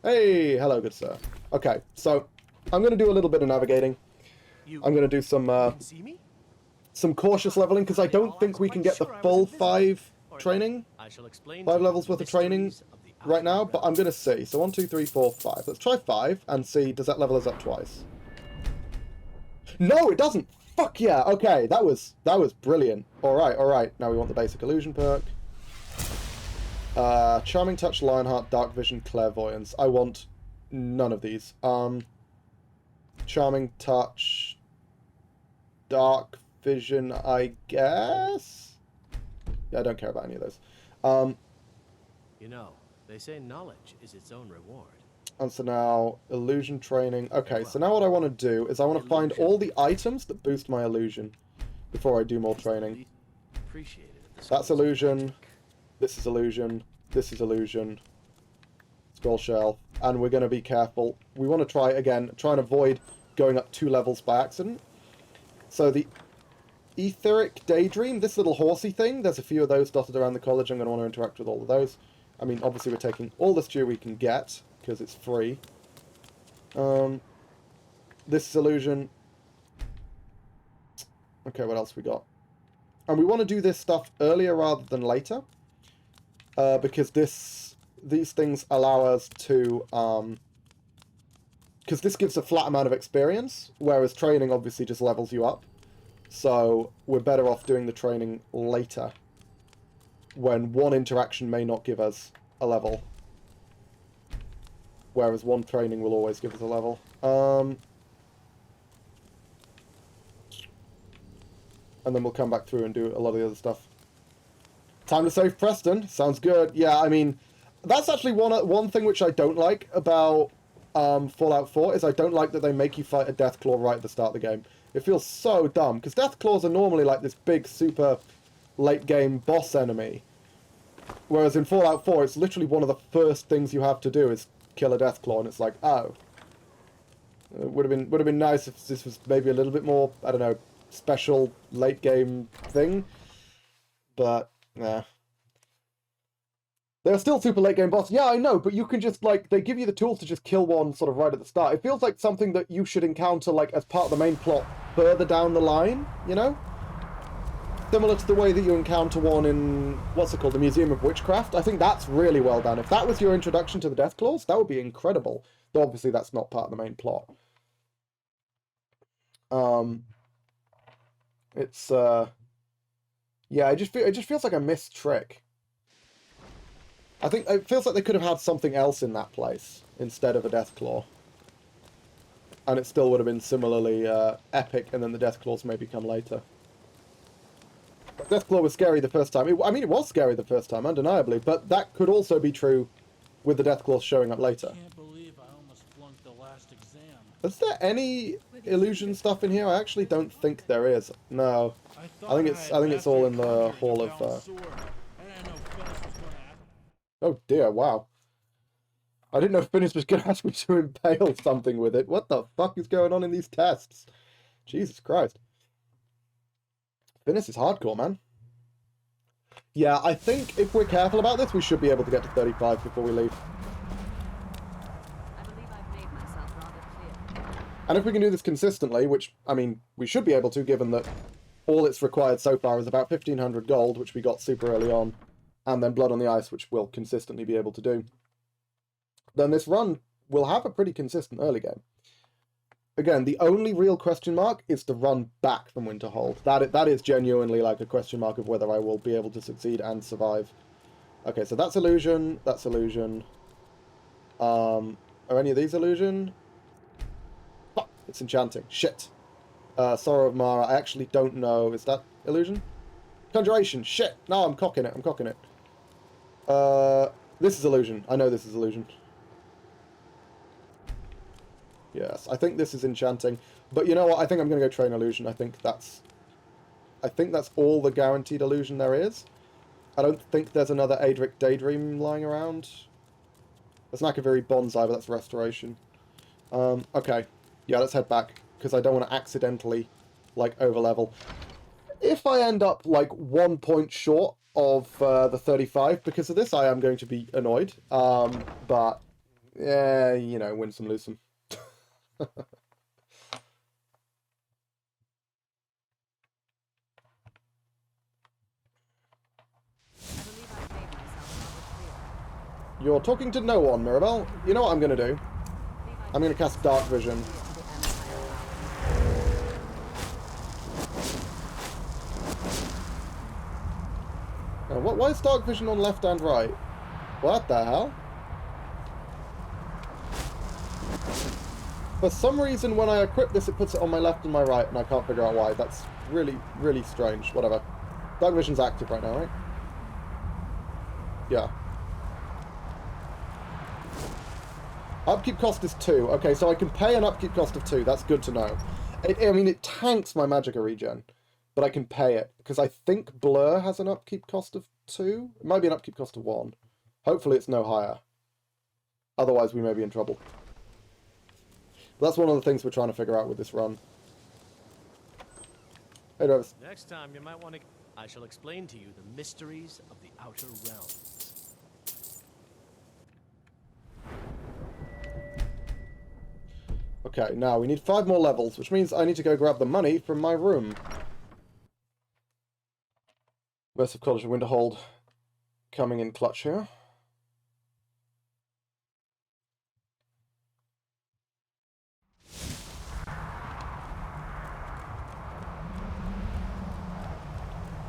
A: Hey, hello, good sir. Okay, so I'm going to do a little bit of navigating. I'm going to do some cautious leveling, because I don't think we can get the full 5 training. 5 levels worth of training right now, but I'm going to see. So 1, 2, 3, 4, 5. Let's try 5 and see, does that level us up twice? No, it doesn't! Fuck yeah! Okay, that was brilliant. Alright. Now we want the basic illusion perk. Charming Touch, Lionheart, Dark Vision, Clairvoyance. I want none of these. Charming Touch, Dark Vision, I guess? Yeah, I don't care about any of those.
G: You know, they say knowledge is its own reward.
A: And so now, illusion training. Okay, so now what I want to do is I want to find all the items that boost my illusion before I do more training. That's illusion. This is illusion. This is illusion. Scroll shelf. And we're going to be careful. We want to try and avoid going up 2 levels by accident. So the Etheric Daydream, this little horsey thing, there's a few of those dotted around the college. I'm going to want to interact with all of those. I mean, obviously we're taking all the stew we can get, because it's free. This is illusion. Okay, what else we got? And we want to do this stuff earlier rather than later. Because these things allow us to... because this gives a flat amount of experience, whereas training obviously just levels you up. So we're better off doing the training later, when one interaction may not give us a level. Whereas one training will always give us a level. And then we'll come back through and do a lot of the other stuff. Time to save Preston. Sounds good. Yeah, I mean, that's actually one thing which I don't like about Fallout 4, is I don't like that they make you fight a Deathclaw right at the start of the game. It feels so dumb, because Deathclaws are normally like this big, super late-game boss enemy. Whereas in Fallout 4, it's literally one of the first things you have to do is kill a Deathclaw, and it's like, oh. It would have been nice if this was maybe a little bit more, I don't know, special late-game thing. But, nah. They're still super late game boss. Yeah, I know, but you can just, like, they give you the tools to just kill one sort of right at the start. It feels like something that you should encounter, like, as part of the main plot further down the line, you know? Similar to the way that you encounter one in, what's it called, the Museum of Witchcraft. I think that's really well done. If that was your introduction to the Deathclaws, that would be incredible. Though obviously that's not part of the main plot. It's, yeah, it just feels like a missed trick. I think it feels like they could have had something else in that place instead of a Deathclaw. And it still would have been similarly epic, and then the Deathclaws maybe come later. But Deathclaw was scary the first time. I mean, it was scary the first time, undeniably, but that could also be true with the Deathclaws showing up later.
L: I can't believe I almost flunked the last exam.
A: Is there any illusion stuff in here? I actually don't think there is. No. I think it's all in the Hall of... Oh dear, wow. I didn't know Finis was going to ask me to impale something with it. What the fuck is going on in these tests? Jesus Christ. Finis is hardcore, man. Yeah, I think if we're careful about this, we should be able to get to 35 before we leave.
E: I believe I've made myself rather clear.
A: And if we can do this consistently, which, I mean, we should be able to, given that all it's required so far is about 1,500 gold, which we got super early on, and then Blood on the Ice, which we'll consistently be able to do, then this run will have a pretty consistent early game. Again, the only real question mark is the run back from Winterhold. That is genuinely like a question mark of whether I will be able to succeed and survive. Okay, so that's illusion, that's illusion. Are any of these illusion? Fuck, it's enchanting. Shit. Sorrow of Mara, I actually don't know. Is that illusion? Conjuration, shit! No, I'm cocking it, I'm cocking it. This is illusion. I know this is illusion. Yes, I think this is enchanting. But you know what? I think I'm going to go train illusion. I think that's all the guaranteed illusion there is. I don't think there's another Adric Daydream lying around. There's Nakaviri Bonsai, but that's restoration. Okay. Yeah, let's head back, because I don't want to accidentally, like, overlevel. If I end up, like, 1 point short of the 35 because of this, I am going to be annoyed. But, yeah, you know, win some, lose some. You're talking to no one, Mirabelle. You know what I'm going to do? I'm going to cast Dark Vision. Why is Dark Vision on left and right? What the hell? For some reason, when I equip this, it puts it on my left and my right, and I can't figure out why. That's really, really strange. Whatever. Dark Vision's active right now, right? Yeah. Upkeep cost is 2. Okay, so I can pay an upkeep cost of 2. That's good to know. I mean, it tanks my Magicka regen, but I can pay it, because I think Blur has an upkeep cost of 2. It might be an upkeep cost of 1. Hopefully it's no higher. Otherwise, we may be in trouble. That's one of the things we're trying to figure out with this run. Hey, Travis.
M: Next time, you might want to... I shall explain to you the mysteries of the Outer Realms.
A: Okay, now we need 5 more levels, which means I need to go grab the money from my room. Rest of College of Winterhold coming in clutch here.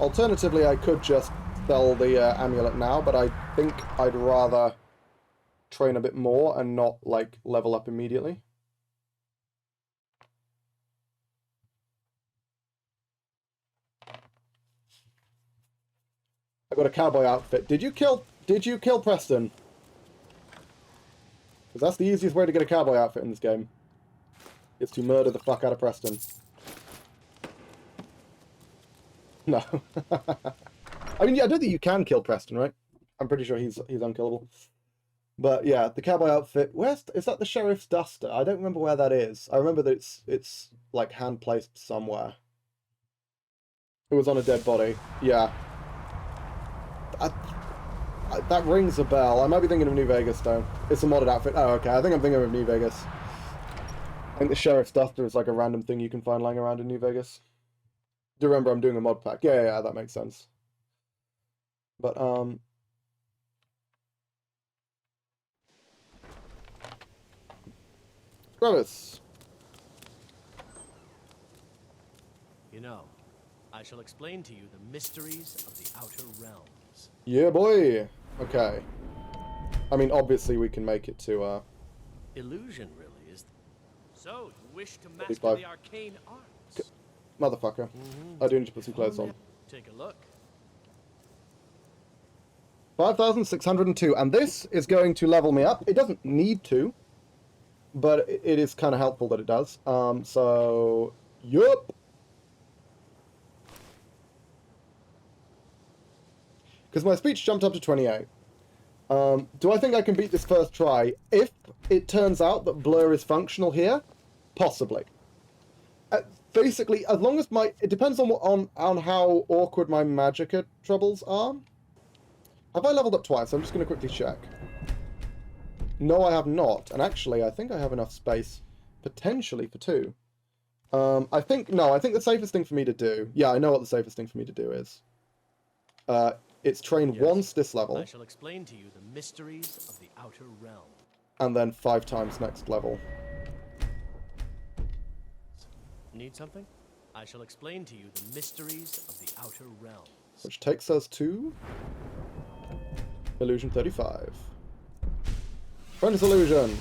A: Alternatively, I could just sell the amulet now, but I think I'd rather train a bit more and not, like, level up immediately. I got a cowboy outfit. Did you kill Preston? Because that's the easiest way to get a cowboy outfit in this game. Is to murder the fuck out of Preston. No. I mean, yeah, I don't think you can kill Preston, right? I'm pretty sure he's unkillable. But yeah, the cowboy outfit. Is that the sheriff's duster? I don't remember where that is. I remember that it's like hand placed somewhere. It was on a dead body. Yeah. That rings a bell. I might be thinking of New Vegas though. It's a modded outfit. Oh, okay. I think I'm thinking of New Vegas. I think the sheriff's duster is like a random thing you can find lying around in New Vegas. Do remember I'm doing a mod pack. Yeah, that makes sense. But, Gravis.
M: You know, I shall explain to you the mysteries of the Outer Realms.
A: Yeah, boy. Okay. I mean, obviously we can make it to,
M: Illusion really is... So, you wish to master
A: 35.
M: the arcane arts?
A: Motherfucker. I do need to put some clothes on.
M: Take a look.
A: 5,602, and this is going to level me up. It doesn't need to, but it is kind of helpful that it does. So, yup. Because my speech jumped up to 28. Do I think I can beat this first try? If it turns out that blur is functional here, possibly. Basically, as long as it depends on how awkward my magicka troubles are. Have I leveled up twice? I'm just going to quickly check. No, I have not. And actually, I think I have enough space, potentially, for 2. I think the safest thing for me to do... Yeah, I know what the safest thing for me to do is. It's train once this level.
M: I shall explain to you the mysteries of the Outer Realm.
A: And then 5 times next level.
M: Need something? I shall explain to you the mysteries of the Outer Realms.
A: Which takes us to... Illusion 35. Apprentice Illusion.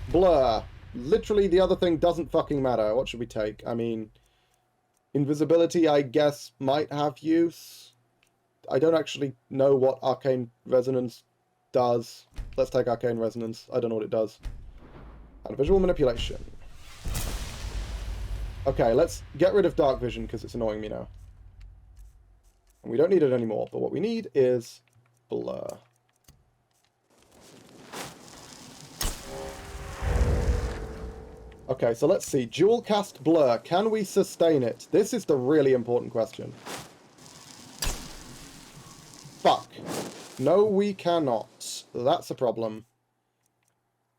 A: Blur. Literally the other thing doesn't fucking matter. What should we take? I mean... Invisibility, I guess, might have use. I don't actually know what Arcane Resonance does. Let's take Arcane Resonance. I don't know what it does. And Visual Manipulation. Okay, let's get rid of Dark Vision because it's annoying me now. And we don't need it anymore, but what we need is Blur. Okay, so let's see. Dual cast Blur. Can we sustain it? This is the really important question. Fuck. No, we cannot. That's a problem.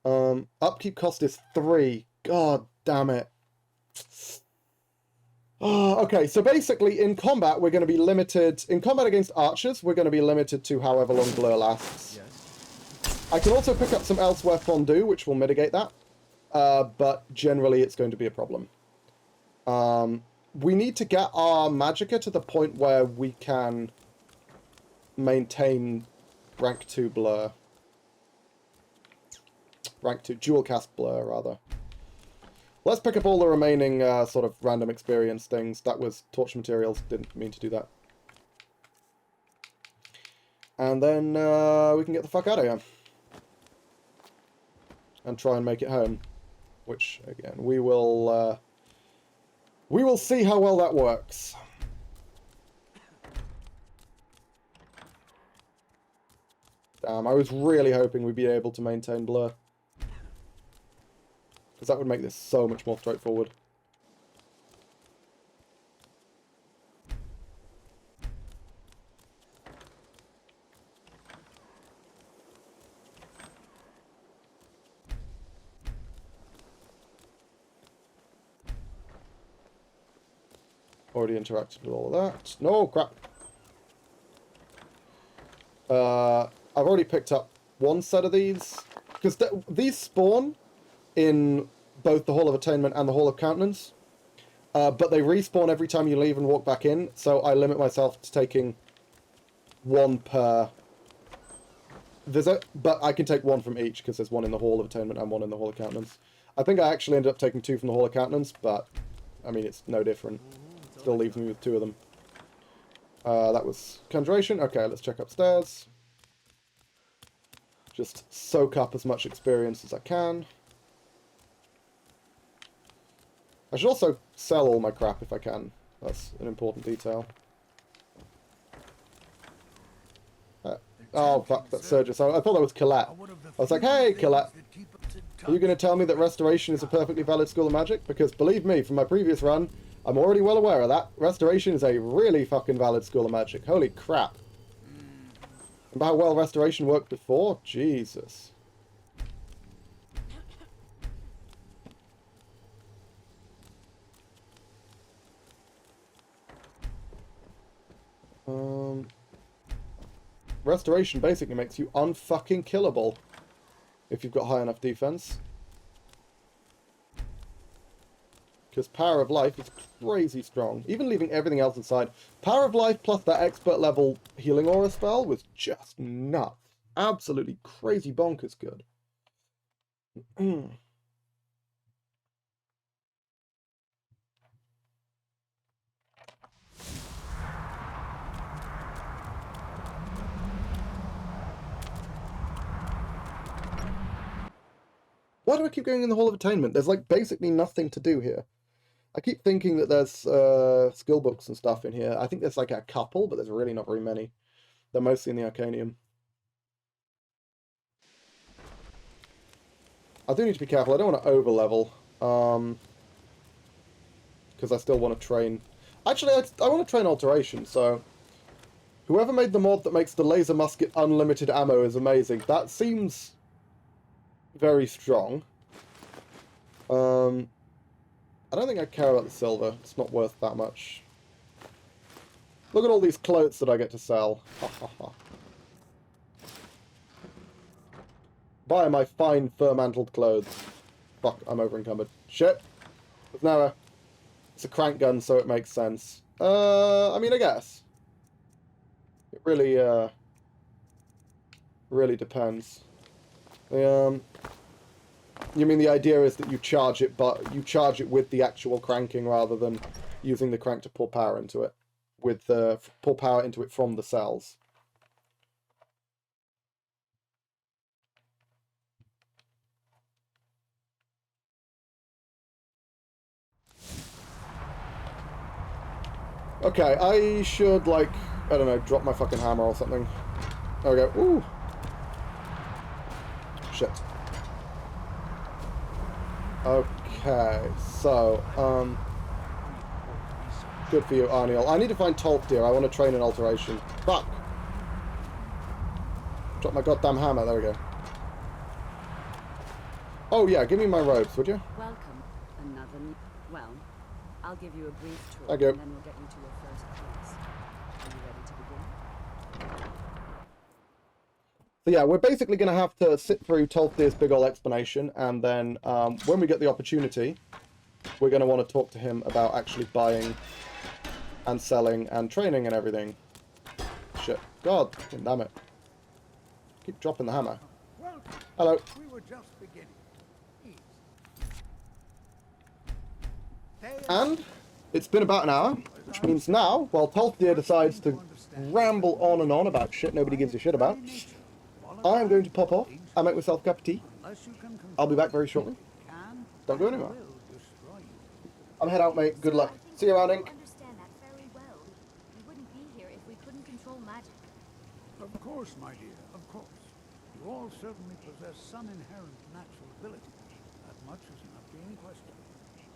A: Upkeep cost is 3. God damn it. Oh, okay, so basically in combat we're going to be limited... In combat against archers, we're going to be limited to however long Blur lasts. Yes. I can also pick up some Elsewhere Fondue, which will mitigate that. But generally it's going to be a problem. We need to get our magicka to the point where we can maintain rank 2 Blur. Rank 2, dual cast Blur, rather. Let's pick up all the remaining sort of random experience things. That was torch materials, didn't mean to do that. And then we can get the fuck out of here. And try and make it home. Which, again, we will see how well that works. Damn, I was really hoping we'd be able to maintain Blur. Because that would make this so much more straightforward. Already interacted with all of that. No, crap. I've already picked up one set of these. Because these spawn in both the Hall of Attainment and the Hall of Countenance. But they respawn every time you leave and walk back in. So I limit myself to taking one per visit. But I can take one from each because there's one in the Hall of Attainment and one in the Hall of Countenance. I think I actually ended up taking 2 from the Hall of Countenance. But, I mean, it's no different. Still leaves me with 2 of them. That was Conjuration. Okay, let's check upstairs. Just soak up as much experience as I can. I should also sell all my crap if I can. That's an important detail. Oh, fuck, that's Sergius. I thought that was Colette. I was like, hey, Colette, are you going to tell me that Restoration is a perfectly valid school of magic? Because believe me, from my previous run, I'm already well aware of that. Restoration is a really fucking valid school of magic. Holy crap. Remember how well Restoration worked before? Jesus. Restoration basically makes you unfucking killable if you've got high enough defense. Because Power of Life is crazy strong. Even leaving everything else aside. Power of Life plus that expert level healing aura spell was just nuts. Absolutely crazy bonkers good. Why do I keep going in the Hall of Attainment? There's like basically nothing to do here. I keep thinking that there's skill books and stuff in here. I think there's like a couple, but there's really not very many. They're mostly in the Arcanium. I do need to be careful. I don't want to over-level. Because I still want to train. Actually, I want to train Alteration, so... Whoever made the mod that makes the laser musket unlimited ammo is amazing. That seems very strong. I don't think I care about the silver. It's not worth that much. Look at all these clothes that I get to sell. Ha ha ha. Buy my fine fur-mantled clothes. Fuck, I'm over-encumbered. Shit. It's now it's a crank gun, so it makes sense. I mean, I guess. It really, really depends. You mean the idea is that you charge it, but you charge it with the actual cranking rather than using the crank to pour power into it, with pour power into it from the cells. Okay, I should like, I don't know, drop my fucking hammer or something. There we go. Ooh. Shit. Okay, so, good for you, Arniel. I need to find Tolfdir. I want to train an Alteration. Fuck! Drop my goddamn hammer. There we go. Oh yeah, give me my robes, would you?
N: Welcome. Another... Well, I'll give you a brief tour,
A: Thank you.
N: and then we'll get you to your first class. Are you ready to begin?
A: So yeah, we're basically going to have to sit through Tolfdir's big ol' explanation, and then when we get the opportunity, we're going to want to talk to him about actually buying and selling and training and everything. Shit. God damn it. Keep dropping the hammer. Hello.
K: We were just beginning.
A: And it's been about an hour, which means now, while Tolfdir decides to ramble on and on about shit nobody gives a shit about, I am going to pop off and make myself a cup of tea. I'll be back very shortly. Don't go anywhere. I'm head out, mate. Good luck. See you around, Ink.
H: Understand that very well. We wouldn't be here if we couldn't control magic.
K: Of course, my dear, of course. You all certainly possess some inherent natural ability. That much is enough to any question.